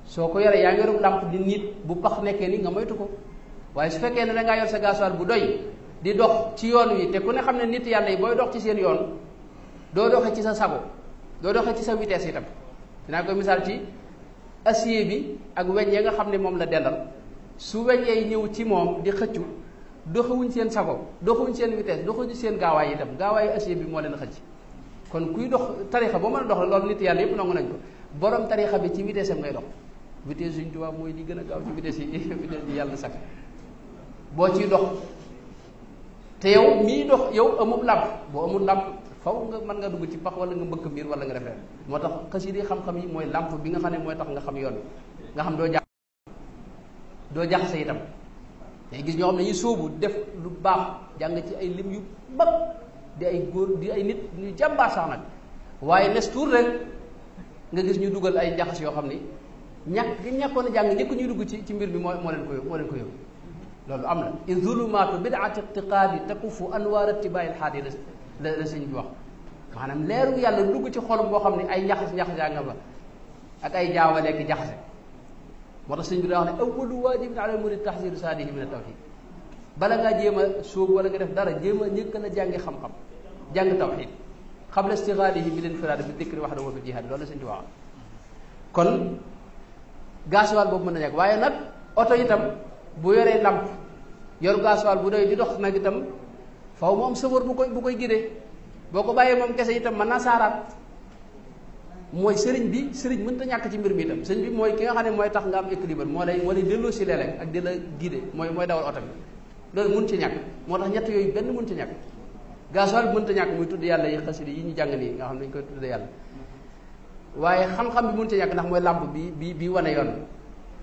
[SPEAKER 1] soo ko yoree yaa ngi yorum làmp di nit bu pax nekkee ni nga moytu ko waaye su fekkee ne dangaa yor sa gasoil bu doy di dox ci yoon wi te ku ne xam ne nit yàlla yi booy dox ci seen yoon doo doxee ci sa sago doo doxee ci sa vitesse itam dinaa koy misaal ci acier bi ak weñ ya nga xam ne moom la dendal su weñee ñëw ci moom di xëccu doxewuñ seen sago doxewuñ seen vitesse doxewuñ seen gaawaay itam gaawaayu acier bi moo leen xëcc kon kuy dox tarixa boo mën a dox la loolu nit yàlla yëpp nangu nañ ko borom tarixa bi ci vitesse am ngay dox vitesse Sëñ Tuubaa mooy li gën a gaaw ci vitesse yi yàlla sakk boo ciy dox te yow mii dox yow amul làmp boo amul làmp faw nga mën nga dugg ci pax wala nga mbëkk miir wala nga def rek moo tax xasida yi xam-xam yi mooy làmp bi nga xam ne mooy tax nga xam yoon wi nga xam doo jaxase itam day gis ñoo xam ne ñuy sóobu def lu baax jàng ci ay lim yu mag di ay góor di ay nit ñu jàmbaar sax nag waaye nes tuur rek nga gis ñu dugal ay njaxas yoo xam ni ñàkkoon a jàng njëkk ñuy dugg ci mbir mi moo leen ko yóbbu loolu am na in zulumaatu bidaati iqtiqaadi takufu anwaar ittibaai lxaadi la sëñ bi wax maanaam leeru yàlla dugg ci xolum boo xam ne ay njaxas jàngam la ak ay jaawaleeki jaxase moo tax sëñ bi daa wax ne awwalu waajibin ala murid tahziru saadihi min at-tawhid bala ngaa jéem a sóobu wala nga def dara jéem a ñëkk la jàngi xam-xam jàng tawhid qabla istigaalihi bil infiraad bi dikri wahdahu wa bil jihaad loolu la sëñ bi wax kon gasoil boobu mën na nekk waaye nag oto itam bu yoree lamp yor gasoil bu doy di dox nag itam faw mu am sëfoor bu koy gidee boo ko bàyyee moom kese itam mën naa saaraat mooy sëriñ mënta ñàkk ci mbir mi itam sëriñ bi mooy ki nga xam ne mooy tax nga am équilibre moo lay delloo si léeg-léeg ak di la guider mooy dawal oto bi loolu mun ci ñàkk moo tax ñett yooyu benn mun ci ñàkk gasoil bi mënta ñàkk muy tudd yàlla yi xasida yi ñu jàng nii nga xam ne dañu koy tudd yàlla waaye xam-xam bi mun ci ñàkk ndax mooy làmp bi wane yoon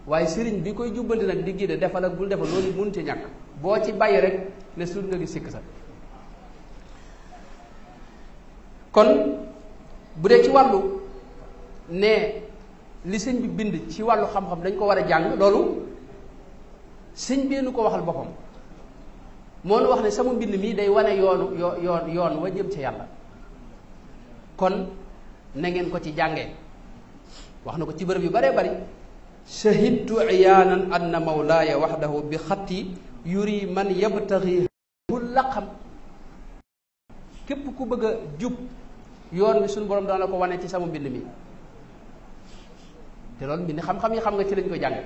[SPEAKER 1] waaye sëriñ bi koy jubbanti nag di guider defal ak bul defal loolu mun ci ñàkk boo ci bàyyi rek ne suut nga gis sikk sa kon bu dee ci wàllu ne li sëñ bi bind ci wàllu xam-xam dañ ko war a jàng loolu sëñ bi nu ko waxal boppam moo nu wax ne sama mbind mii day wane yoon wa jëm ci yàlla kon na ngeen ko ci jàngee wax na ko ci bërëb yu baree bari shahidtu iyaanan anna mawlaaya waxdahu bi xatti yuri man yabtaxi laqam képp ku bëgg a jub yoon wi suñu borom dana ko wane ci sama mbind mi te loolu mbind xam-xam yi xam nga ci lañ koy jàng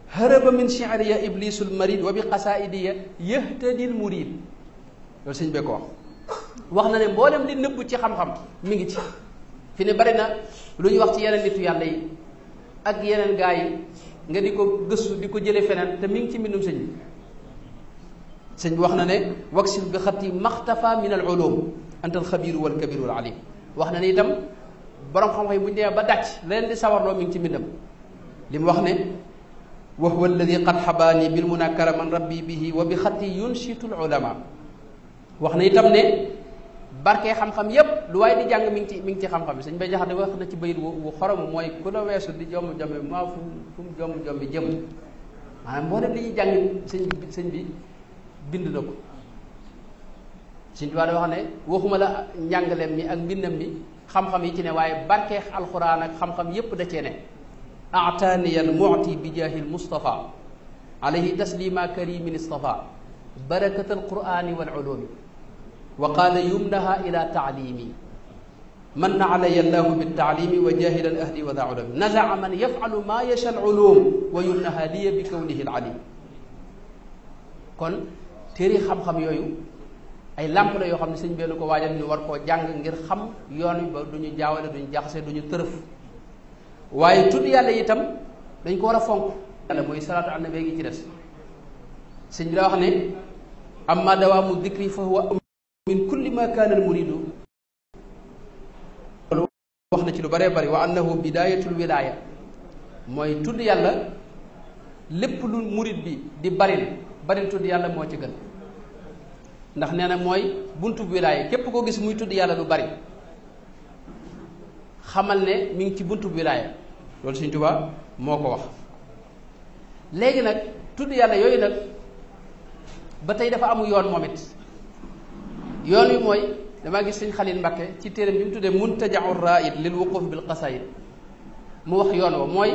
[SPEAKER 1] haraba min shi'riya iblisul marid wa bi qasaidiya yahtadil murid loolu sëñ bee ko wax na ne mboolem li nëbb ci xam-xam mi ngi ci fi ne bari na lu ñuy wax ci yeneen nitu yàlla yi ak yeneen gaa yi nga di ko gëstu di ko jëlee feneen te mi ngi ci mbindum sëñ bi wax na ne waksil bi xatti maxtafa min al ulum anta al xabiru wal kabiru wal alim wax na ne itam borom xam-xam yi bu ñu demee ba dàcc leen di sawarloo mi ngi ci mbindam li mu wax ne wa huwa alladi qad xabaani bil munakara man rabbi bihi wa bi xatti yunshitu al ulama wax na itam ne barke xam-xam yépp lu waaye di jàng mi ngi ci xam-xam bi sëñ bay jaxate wax na ci bayit wu xorom mooy ku la weesu di jomm-jommi maa fu mu jomm-jommi jëm maanaam boo dem li ñuy jàng sëñ bi bind na ko sëñ Tuubaa wax ne waxuma la njàngaleem mi ak mbindam mi xam-xam yi ci ne waaye barke alxuraan ak xam-xam yépp da cee ne ataaniya al mu'ti bi jaahil mustafa alayhi taslima karimin istafa barakat al qurani wal ulumi wa qaala yumnaha ila taalimi man alaya allahu bitaalimi wa jahilan ahdi wa daa ulumi nazaa man yafalu ma yasha al ulum wa yumnaha liya bi kawnihi al alim. kon téere xam-xam yooyu ay làmp la yoo xam ne sëñ benn ko waajal ñu war koo jàng ngir xam yoon wi ba du ñu jaawale du ñu jaxase du ñu tërëf. waaye tudd yàlla itam dañ ko war a fonk. yàlla mooy salaatu ala nabi gi ci des sëñ bi daa wax ne amma dawaamu dikri fa huwa min kulli ma kaana al muridu. loolu wax na ci lu bëree bëri wa annahu bidayatul wilaya mooy tudd yàlla lépp lu murid bi di bari tudd yàlla moo ci gën. ndax nee na mooy buntu wilaaya képp koo gis muy tudd yàlla lu bari xamal ne mi ngi ci buntu wilaaya loolu Sëñ Tuubaa moo ko wax. léegi nag tudd yàlla yooyu nag ba tey dafa amu yoon moom it yoon wi mooy damaa gis Sëñ Xalil Mbakke ci téeram bi mu tuddee Muntajau Raid lil wuquf bil qasaid mu wax yoon wa mooy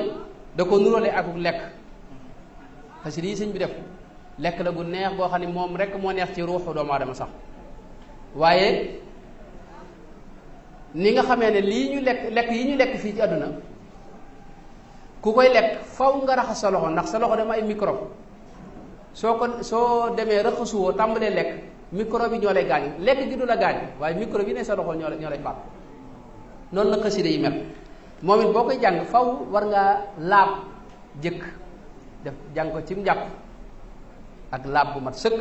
[SPEAKER 1] da ko nuróole akuk lekk parce que lii sëñ bi def lekk la gu neex boo xam ne moom rek moo neex ci ruuxu doomu aadama sax waaye ni nga xamee ne lii ñu lekk yi ñu lekk fii ci àdduna ku koy lekk faw nga raxas sa loxo ndax sa loxo dama ay microbe soo demee raxasuwoo tàmbalee lekk microbe yi ñoo lay gaañ lekk gi du la gaañ waaye microbe yi ne sa loxo ñoo lay faat. noonu la xasida yi mel moom it boo koy jàng faw war ngaa laab jëkk def jàng ko ci njàpp ak laab bu mat sëkk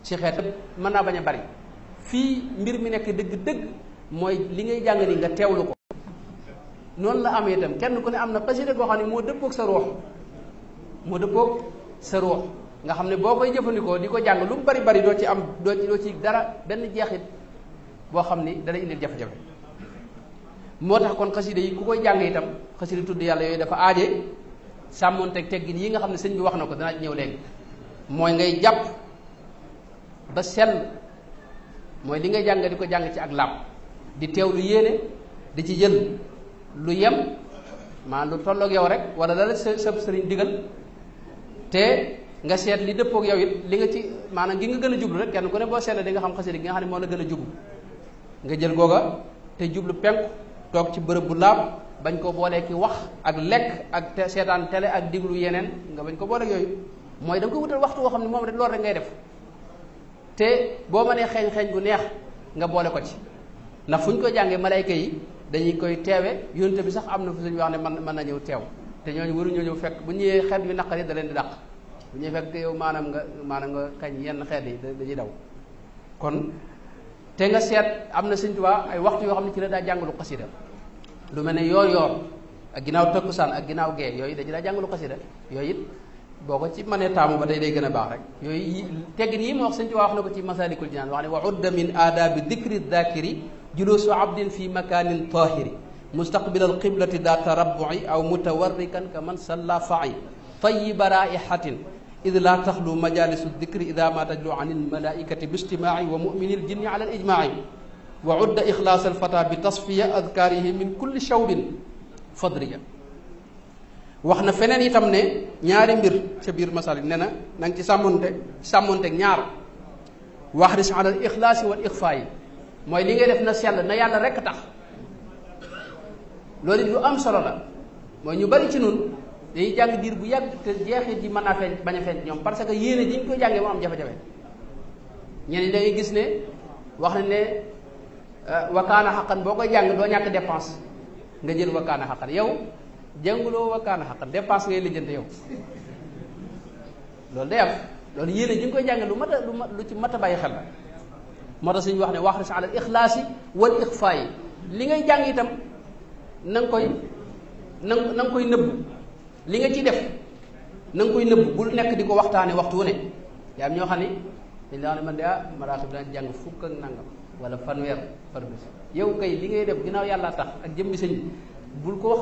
[SPEAKER 1] ci xeet mën naa bañ a bari. fii mbir mi nekk dëgg-dëgg mooy li ngay jàng ni nga teewlu ko. noonu la amee itam kenn ku ne am na xasida goo xam ne moo dëppoog sa ruux nga xam ne boo koy jëfandikoo di ko jàng lu mu bari bari doo ci dara benn jeexit boo xam ni dana indil jafe-jafe. moo tax kon xasida yi ku koy jàng itam xasida tudd yàlla yooyu dafa aaje sàmmoonteeg teggin yi nga xam ne sëñ bi wax na ko danaa ci ñëw léegi. mooy ngay jàpp ba sell mooy li ngay jàng di ko jàng ci ak làpp di teew lu yéene di ci jël lu yem maanaam lu tolloog yow rek wala la sa sëriñ digal te nga seet li dëppoog yow it li nga ci maanaam gi nga gën a jublu rek kenn ku ne boo seetlee di nga xam xasida gi nga xam ne moo la gën a jublu nga jël googa te jublu penku toog ci bërëb bu laab bañ ko boolee ki wax ak lekk ak seetaan télé ak diglu yeneen nga bañ ko booleeg yooyu mooy da nga ko wutal waxtu woo xam ne moom rek loolu rek ngay def te boo mënee xeeñ gu neex nga boole ko ci ndax fu ñu ko jàngee malayka yi dañuy koy teewe yónte bi sax am na fu suñu wax ne mën na ñëw teew te ñooñu waruñoo ñëw fekk bu ñëwee xeet yu naqari da leen di dàq bu ñuy fekk yow maanaam nga kañ yenn xeet yi dañuy daw. kon te nga seet am na Sëñ Tuubaa ay waxtu yoo xam ne ci la daa jàngalu xasida lu mel ne yoor ak ginnaaw takkusaan ak ginnaaw gee yooyu dañu daa jàngalu xasida yooyu it boo ko ci mënee taamu ba tey day gën a baax rek yooyu teggin yi moo wax Sëñ Tuubaa wax na ko ci Masaalikul Jinaan wax ne wa udda min aadaabi dikri daakiri julusu abdin fi makanin tahiri mustaqbil al qiblati da tarabbu'i aw mutawarrikan ka man salla fa'i tayyiba raihatin id la taxlu majalisu dikri ida ma tajlu an il malaikati bi ijtimaa'i wa mumini l jinni ala al ijmaa'i wa udda ixlaas al fata bi tasfiya adkaarihi min kulli shawbin fadriya. wax na feneen itam ne ñaari mbir ca biir masalik ne na nga ci sàmmonteeg ñaar waxris ala al ixlaasi wal ixfaayi mooy li ngay def na sell na yàlla rekk tax loolu it lu am solo la mooy ñu bari ci nun dañuy jàng diir bu yàgg te jeexit ji mën naa feeñ bañ a feeñ ñoom parce que yéene ji ñu koy jàngee moo am jafe-jafe ñenn da ngay gis ne wax na ne wakaana xaqan boo koy jàng doo ñàkk dépense nga jël wakaana xaqan yow jànguloo wakaana xaqan dépense ngay lijjante yow loolu day am loolu yéene ji nga koy jàngee lu ci mat a bàyyi xel la moo tax suñu wax ne waxris ala al ixlaasi wal ixfaayi li ngay jàng itam na nga koy nëbbu li nga ci def na nga koy nëbbu bul nekk di ko waxtaane waxtu wu ne yaa am ñoo xam ne dañ la wax ne man de maraaxib daan jàng fukk ak nangam wala fanweer par bés yow kay li ngay def ginnaaw yàlla tax ak jëmmi sëñ bul ko wax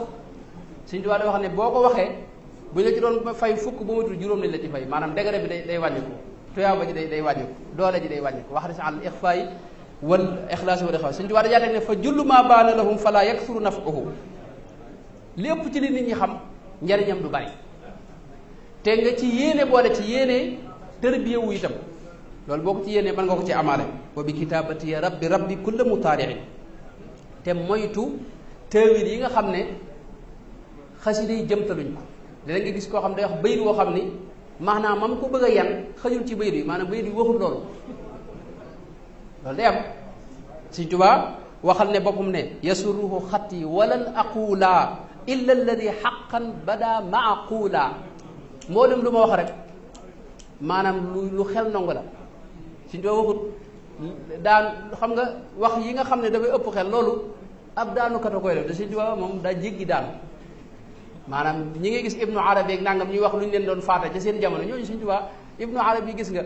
[SPEAKER 1] sëñ Tuubaa wax ne boo ko waxee bu ñu la ci doon fay fukk ba matul juróom lañ la ci fay maanaam degré bi day wàññiku tuyaaba ji day wàññiku doole ji day wàññiku wax ris al ixfaayi wal ixlaasi wal ixfaayi sëñ Tuubaa dajaa teg ne fa jullu ma baana lahum fala yaksuru naf'uhu lépp ci li nit ñi xam njariñam du bari te nga ci yéene boole ci yéene tërbiyewu itam loolu boo ko ci yéene mën nga ko ci amaale wa bi kitaabati ya rabbi rabbi kulla mutaariin te moytu teewil yi nga xam ne xasida yi jëmtaluñ ko léeg nga gis koo xam ne day wax bayit woo xam ni maanaam mam ko bëgg a yan xëjul ci bayit yi maanaam bayit yi waxul loolu day am Sëñ Tuubaa waxal ne boppam ne yasuruhu xatti walan aqula illa alladi xaqan bada maaqula mboolem lu ma wax rek maanaam lu xel nangu la Sëñ Tuubaa waxut daan xam nga wax yi nga xam ne dafay ëpp xel loolu ab daanukat a koy def te Sëñ Tuubaa moom daa jéggi daanu maanaam ñi ngay gis Ibnu Arabi ak nangam ñuy wax lu ñu leen doon faata ca seen jamono ñooñu Sëñ Tuubaa Ibnu Arabi gis nga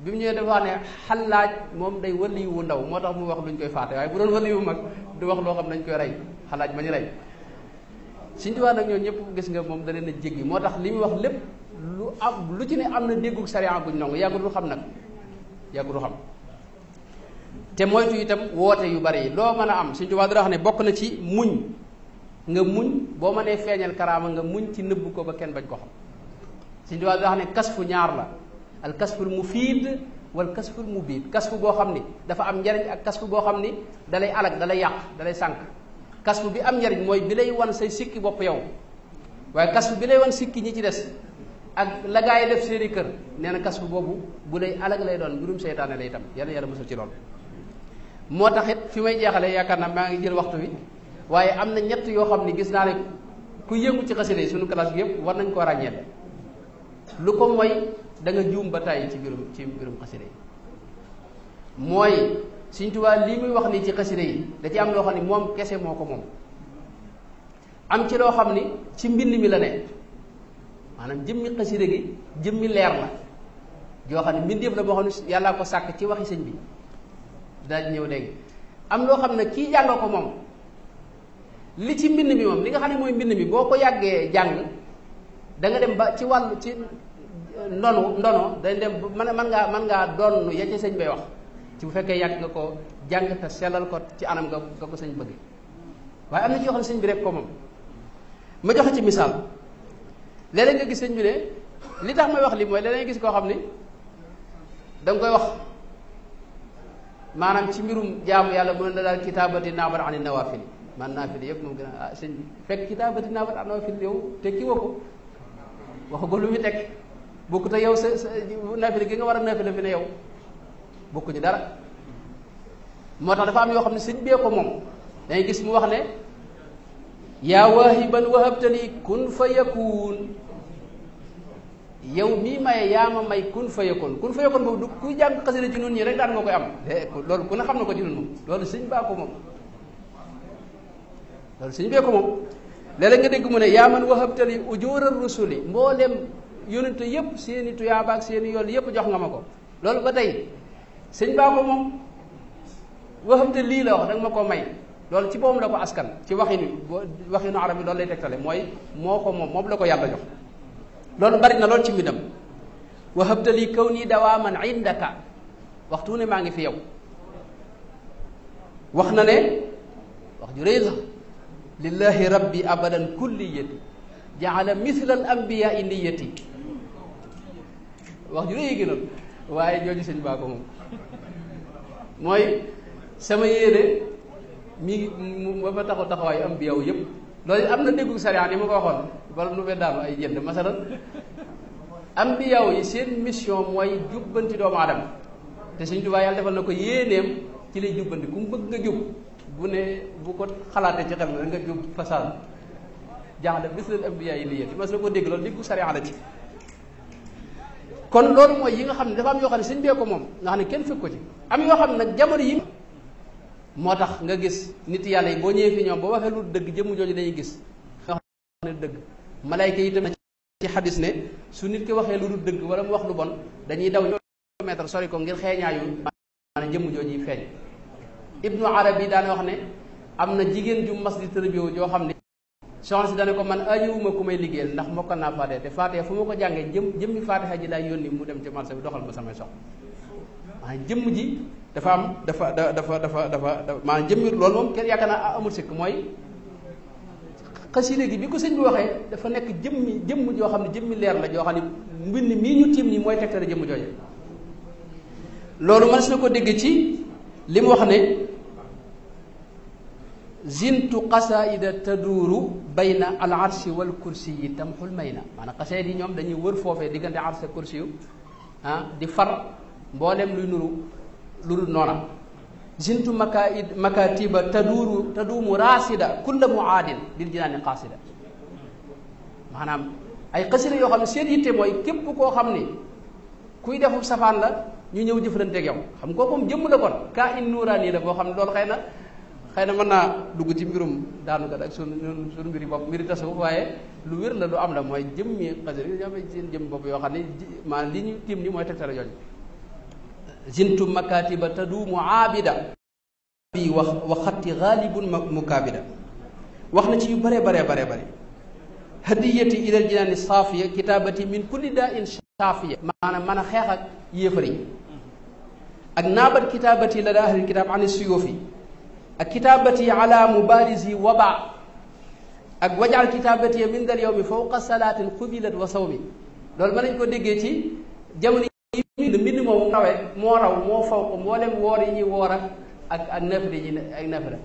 [SPEAKER 1] bi mu ñëwee dafa ne Xallaaj moom day waliyu wu ndaw moo tax mu wax lu ñu koy faate waaye bu doon waliyu mag du wax loo xam nañ koy rey Xallaaj ma ñu rey Sëñ Tuubaa nag ñoo ñëpp gis nga moom da leen a jéggi moo tax li muy wax lépp lu ci ne am na déggu sariya buñ nangu yàggul xam nag yàggul xam te moytu itam woote yu bari yi loo mën a am Sëñ Tuubaa dara wax ne bokk na ci muñ nga muñ boo mënee feeñal karaama nga muñ ci nëbb ko ba kenn bañ ko xam Sëñ Tuubaa dara wax ne kasfu ñaar la al kasful mufiid wal kasful mubiid kasfu boo xam ni dafa am njariñ ak kasfu boo xam ni dalay alag dalay yàq dalay sànq kasfu bi am njariñ mooy bi lay wan say sikki bopp yow waaye kasfu bi lay wan sikki ñi ci des ak la gaa yi def seeni kër nee na kasfu boobu bu lay alag lay doon mbirum seytaane lay itam yàlla mësul ci loolu moo tax it fi may jeexale yaakaar naa maa ngi jël waxtu wi waaye am na ñett yoo xam ni gis naa ne ku yëngu ci xasida yi suñu classe bi yëpp war nañ koo ràññeel lu ko mooy da nga juum ba tàyyi ci mbirum xasida yi mooy Sëñ Tuubaa lii muy wax nii ci xasida yi da ci am loo xam ni moom kese moo ko moom am ci loo xam ni ci mbind mi la ne maanaam jëmmi xasida gi jëmmi leer la joo xam ne mbind yëpp la moo xam ne yàllaa ko sàkk ci waxi sëñ bi daal ñëw léegi am loo xam ne kii jàng ko moom li ci mbind mi moom li nga xam ne mooy mbind mi boo ko yàggee jàng da nga dem ba ci wàllu ci ndono dañ dem mën ngaa doon ya ca sëñ bay wax ci bu fekkee yàgg nga ko jàng te sellal ko ci anam nga ko sëñ bëgg waaye am na ci yoo xam ne sëñ bi rek ko moom ma joxe ci misaal léeg-léeg nga gis sëñ bi ne li tax may wax li mooy léeg-léeg nga gis koo xam ni da nga koy wax maanaam ci mbirum jaamu yàlla mu ne la daal kitaabati naabat ani nawaafil man naafil yëpp moom gën a sëñ bi fekk kitaabati naabat ani nawaafil yow tekki woo ko waxagul lu muy tekki bokku te yow sa naafile gi nga war a naafile fi ne yow bokkuñu dara moo tax dafa am yoo xam ne sëñ bee ko moom dangay gis mu wax ne yaa waahiban wahabtali kun fa yakun yow mii maye yaa ma may kun fa yakun boobu du kuy jàng xasida ci nun ñi rek daan nga koy am loolu ku ne xam na ko ci nun moom loolu sëñ baa ko moom loolu sëñ bee ko moom léeg-léeg nga dégg mu ne yaa man wahabtali ujuura rusuli mboolem yonente yëpp seeni tuyaaba ak seeni yool yëpp jox nga ma ko loolu ba tey sëñ baa ko moom waxamte lii la wax da nga ma ko may loolu ci boppam la ko askan ci waxinu arab yi loolu lay tegtale mooy moo ko moom la ko yàlla jox loolu bari na loolu ci mbindam wahabta li kaw nii dawaaman indaka waxtu ne maa ngi fi yow wax na ne wax ju rëy la lillahi rabbi abadan kulliyati jaala mithla al anbiyaai niyati wax ju rëy gi noonu waaye jooju sëñ baa ko moom mooy sama yéene mi ngi ba fa taxawaayu ambiyaaw yëpp loolu am na déggu sariya ni ma ko waxoon wala nu fee daanu ay jënd masalan ambiyaaw yi seen mission mooy jubbanti doomu aadama te Sëñ Tuubaa yàlla defal na ko yéeneem ci lay jubbanti ku mu bëgg nga jub bu ne bu ko xalaatee ci xel na nga jub fasal jaxle bis leen ambiyaa yi liyéti mas na ko dégg loolu déggu sariya la ci kon loolu mooy yi nga xam ne dafa am yoo xam ne sëñ bee ko moom nga xam ne kenn fekk ko ci am yoo xam ne nag jamono yi moo tax nga gis nit yàlla yi boo ñëwee fi ñoom boo waxee lu dëgg jëmm jooju dañuy gis nga xam ne dëgg malayka yi tamit ci xadis ne su nit ki waxee lu dul dëgg wala mu wax lu bon dañuy daw kilomètre sori ko ngir xeeñaayu maanaam jëmm jooju yi feeñ Ibnu Arabi daane wax ne am na jigéen ju mas di tërbiyewu joo xam ne soxna si dane ko man ajiwuma ku may liggéeyal ndax mokkal naa faatee te faatee fu ma ko jàngee jëmmi faatiha ji laay yónni mu dem ci marché bi doxal ma samay sox maanaam jëmm ji dafa am dafa maanaam jëmmi loolu moom kenn yaakaar naa amul sikk mooy xasida gi bi ko sëñ bi waxee dafa nekk jëmm joo xam ne jëmmi leer la joo xam ne mbind mii ñu tiim nii mooy tegtale jëmm jooje loolu mën na ko dégg ci li mu wax ne zintu qasaida taduuru bayna al arshi wal kursi yi tamxul may na maanaam xasaid yi ñoom dañuy wër foofee diggante arsh ak kursi yu di far mboolem luy nuru lu dul noona zintu makatiba taduumu raasida kulla muaadin lil jinaani qaasida maanaam ay xasida yoo xam ne seen yitte mooy képp koo xam ni kuy defum safaan la ñu ñëw jëflanteeg yow xam nga kooku jëmm la kon kaa in nuuraani la boo xam ne loolu xëy na mën naa dugg ci mbirum daanu kat ak sunu mbiri bopp mbiri tasawuf waaye lu wér la lu am la mooy jëmmi xasida yi ñoom seen jëmm bopp yoo xam ne maanaam li ñu tiim ni mooy tegtale yooyu zintu makatiba taduumu aabida bi wa xatti gaalibun mukaabida wax na ci yu bare hadiyati ilal jinaani saafiya kitaabati min kulli daa in saafiya maanaam mën a xeex ak yéefar yi ak naabat kitaabati la daa ahlil kitaab ani suyuufi ak kitaabati ala mubaarisi waba ak wajal kitaabati min dal yawmi fawqa salaatin xubilat wa sawmi loolu mën nañu ko déggee ci jamono yi mbind moomu kawe moo raw moo fawq mboolem woor yi ñuy woor ak nafila yi ak nafila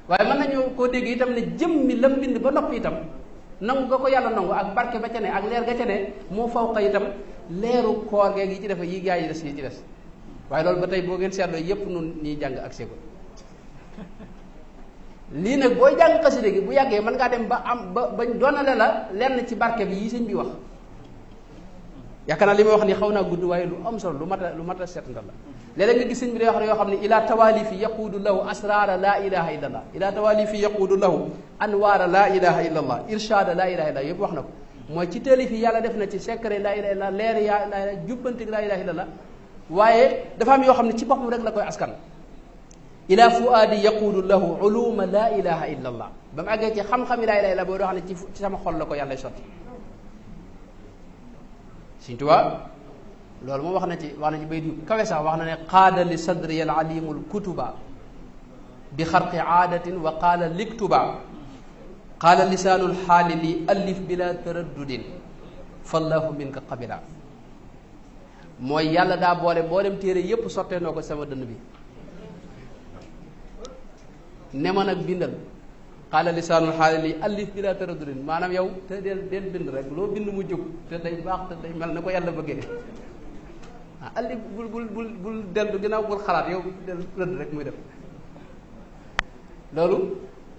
[SPEAKER 1] waaye mën nañu koo dégg itam ne jëmmi la mbind ba noppi itam nangu nga ko yàlla nangu ak barke ba ca ne ak leer ga ca ne moo fawqa itam leeru koor geeg yi ci defe yi gaa yi des yi ci des waaye loolu ba tey boo ngeen seetloo yépp nun ñuy jàng ak seeko lii nag booy jàng xasida gi bu yàggee mën ngaa dem ba am bañ doonale la lenn ci barke bi yi sëñ bi wax yaakaar naa li may wax ni xaw naa gudd waaye lu am solo lu mat a seetandal la léeg-léeg nga gis sëñ bi day wax yoo xam ne ila tawalifi yaquudu lahu asrara la ilaha illa allah ila tawalifi yaquudu lahu anwaara la ilaha illa allah irshada la ilaha illa allah yëpp wax na ko mooy ci taalif yi yàlla def na ci secret la ilaha illa leer ya la ilaha jubbantik la ilaha illa allah waaye dafa am yoo xam ne ci boppam rek la koy askan ila fuaadi yaquudu lahu uluma la ilaha illa allah ba mu àggee ci xam-xami la ilaha illa boo doo xam ne ci sama xol la ko yàlla sotti Sëñ Tuubaa loolu moom wax na ci bayt yu kawe sax wax na ne qaada li sadri al alimu l kutuba bi xarqi aadatin wa qaala liktuba qaala lisaanu lxaali li allif bila taraddudin fallahu minka qabila mooy yàlla daa boole mboolem téere yépp sottee noo ko sama dënn bi ne ma nag bindal qaala lisaanul xaali li allif bila taraddudin maanaam yow te del bind rek loo bind mu jóg te day baax te day mel na ko yàlla bëggee allif bul dellu ginnaaw bul xalaat yow del rëdd rek muy def loolu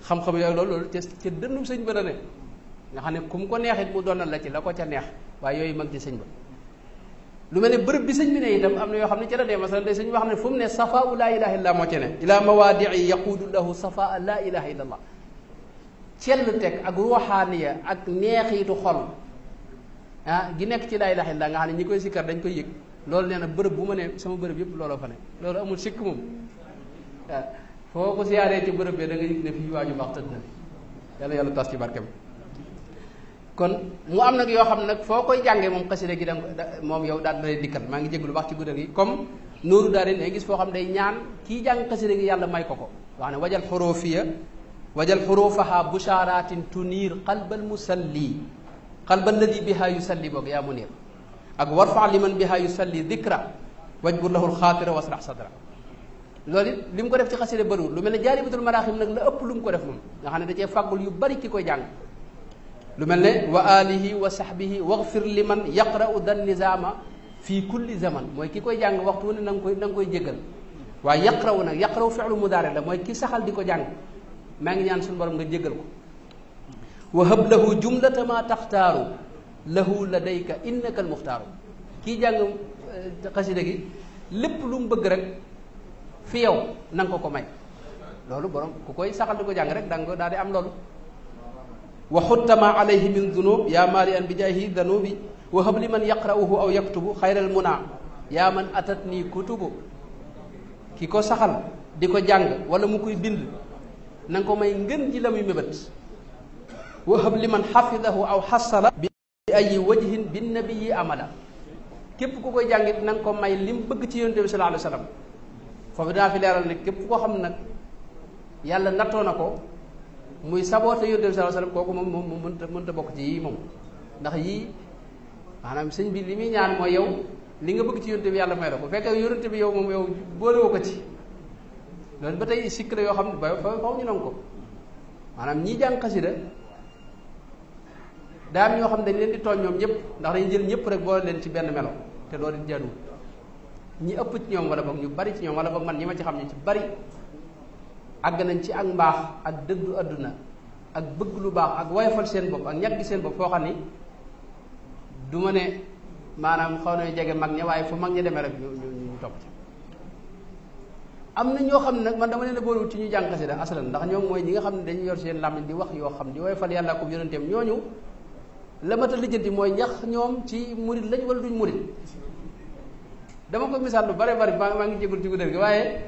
[SPEAKER 1] xam-xam yooyu loolu ca dënnum sëñ ba la ne nga xam ne ku mu ko neexit mu doonal la ci la ko ca neex waaye yooyu mag ci sëñ ba lu mel ne bërëb bi sëñ bi ne itam am na yoo xam ne ci la dee masalan day sëñ wax ne fu mu ne safaau laa ilaha illa moo ci ne ila mawaadii yaquudu lahu safaa laa ilaha illa allah cell teg ak ruuxaaniya ak neexiitu xol gi nekk ci laa ilaha illa nga xam ne ñi koy sikkar dañ koy yëg loolu nee na bërëb bu ma ne sama bërëb yëpp looloo fa ne loolu amul sikk moom waaw foo ko siyaaree ci bërëb bi da nga yëg ne fii waaju baax tëdd na yàlla tas ci barkeem kon mu am nag yoo xam ne nag foo koy jàngee moom xasida gi moom yow daal dalay dikkal maa ngi jégalu wax ci guddal gi comme nooru daal di gis foo xam day ñaan kii jàng xasida gi yàlla may ko wax ne wajal xurufaha busharatin tunir qalbal musalli qalbal ladi biha yusalli boog yaa munir ak warfa liman biha yusalli dikra wajbur lahu lxaatira wasrax sadra loolu it li mu ko def ci xasida bëriwul lu mel ne jaalibatul maraaxim nag la ëpp lu mu ko def moom nga xam ne da cee fàggul yu bari ki koy jàng lu mel ne wa alihi wa sahbihi waxfir liman yaqra'u dan nizaama fii kulli zaman mooy ki koy jàng waxtu wu ne na nga koy jéggal waaye yaqra'u fi'lu mudaari la mooy ki saxal di ko jàng maa ngi ñaan suñu borom nga jéggal ko wa hab lahu jumlata ma taxtaaru lahu ladayka innaka al muxtaaru kii jàng xasida gi lépp lu mu bëgg rek fi yow na nga ko may loolu borom ku koy saxal di ko jàng rek da nga daal di am loolu wa xuttama alayhi min dunub yaa maari an bi jaahi danubi wa hab li man yaqra'uhu aw yaktubu xayral muna yaa man atat nii kutubu ki ko saxal di ko jàng wala mu koy bind na nga ko may ngën ji la muy mébét wa hab li man xafidahu aw xasala bi ay wajhin bin nabiyi amala képp ku koy jàngit na nga ko may lim bëgg ci yonent bi sallallahu alayhi wa sallam foofu dinaa fi leeral ne képp koo xam ne nag yàlla nattoo na ko muy saboote yonent bi sallallahu alayhi wa sallam kooku moom mënta bokk ci yii moom ndax yii maanaam sëñ bi li muy ñaan mooy yow li nga bëgg ci yonent bi yàlla may la ko fekkee yonent bi yow moom yow boolewoo ko ci loolu ba tey sikk la yoo xam ne ba faw ñu nangu ko maanaam ñii jàng xasida daa am ñoo xam ne dañ leen di tooñ ñoom ñëpp ndax dañu jël ñëpp rek boole leen ci benn melo te loolu di jaaduwul ñi ëpp ci ñoom wala boog ñu bari ci ñoom wala boog man ñi ma ci xam ñu ci bari àgg nañ ci ak mbaax ak dëddu àdduna ak bëgg lu baax ak woyofal seen bopp ak ñàkk seen bopp foo xam ni du ma ne maanaam xaw na jege mag ña waaye fu mag ña demee rek ñu topp ci am na ñoo xam ne nag man dama leen a boolewul ci ñu jàng xasida asalan ndax ñoom mooy ñi nga xam ne dañu yor seen làmmiñ di wax yoo xam di woyofal yàlla ko yonenteem ñooñu la mat a lijjanti mooy ñax ñoom ci murit lañ wala duñ murit dama ko misaal lu bare bari maa ngi jégul ci guddal gi waaye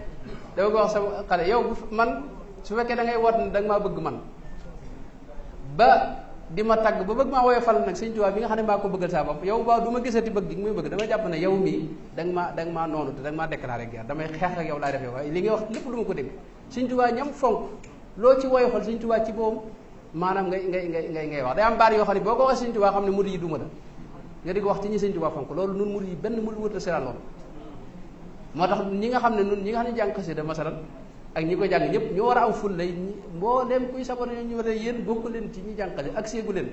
[SPEAKER 1] dama ko wax sama xale yow man su fekkee da ngay woot ne da nga maa bëgg man ba di ma tagg ba bëgg maa woyofal nag Sëñ Tuubaa bi nga xam ne maa ko bëggal saa bopp yow ba du ma gisati bëgg gi muy bëgg dama jàpp ne yow mii da nga maa noonu te da nga maa déclaré guerre damay xeex ak yow laay def yow waaye li ngay wax lépp lu ma ko dégg Sëñ Tuubaa ñam fonk loo ci woyofal Sëñ Tuubaa ci boobu maanaam ngay wax day am baat yoo xam ne boo ko waxee Sëñ Tuubaa xam ne murid yi duma la nga di ko wax ci ñi Sëñ Tuubaa fonk loolu nun murid yi benn murid wërta seetaan loolu moo tax ñi nga xam ne nun ñi nga xam ne jàng xasida masalan ak ñi ko jàng ñëpp ñoo war a am ful lay mbooleem kuy saboté ñu war a yéen bokku leen ci ñi jàng xasida ak séegu leen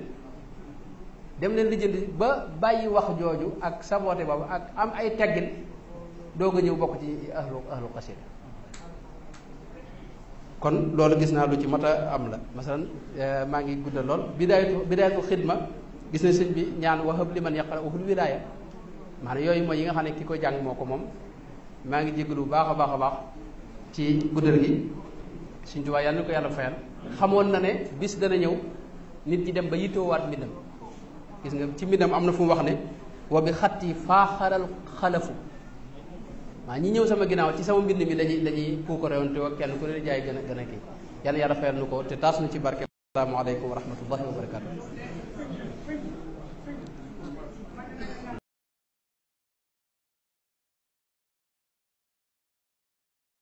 [SPEAKER 1] dem leen lijjanti ba bàyyi wax jooju ak saboté boobu ak am ay teggin doog a ñëw bokk ci ahlu xasida kon loolu gis naa lu ci mat a am la masalan maa ngi guddal lool bidaayatu xidma gis na sëñ bi ñaan wahab li man yaqra'uhul wilaaya maanaam yooyu mooy yi nga xam ne ki ko jàng moo ko moom maa ngi jégalu bu baax a baax a baax ci guddal gi Sëñ Tuubaa yàlla na ko yàlla fayal xamoon na ne bis dana ñëw nit ñi dem ba yittoowaat mbindam gis nga ci mbindam am na fu mu wax ne wa bi xatti faaxaral xalafu maa ñi ñëw sama ginnaaw ci sama mbind mi lañuy puuko réewante wa kenn ku ne jaay gën a kii yàlla yàlla fayal nu ko te taas nu ci barke. Assalaamu aleykum wa rahmatullahi wa barakaatu.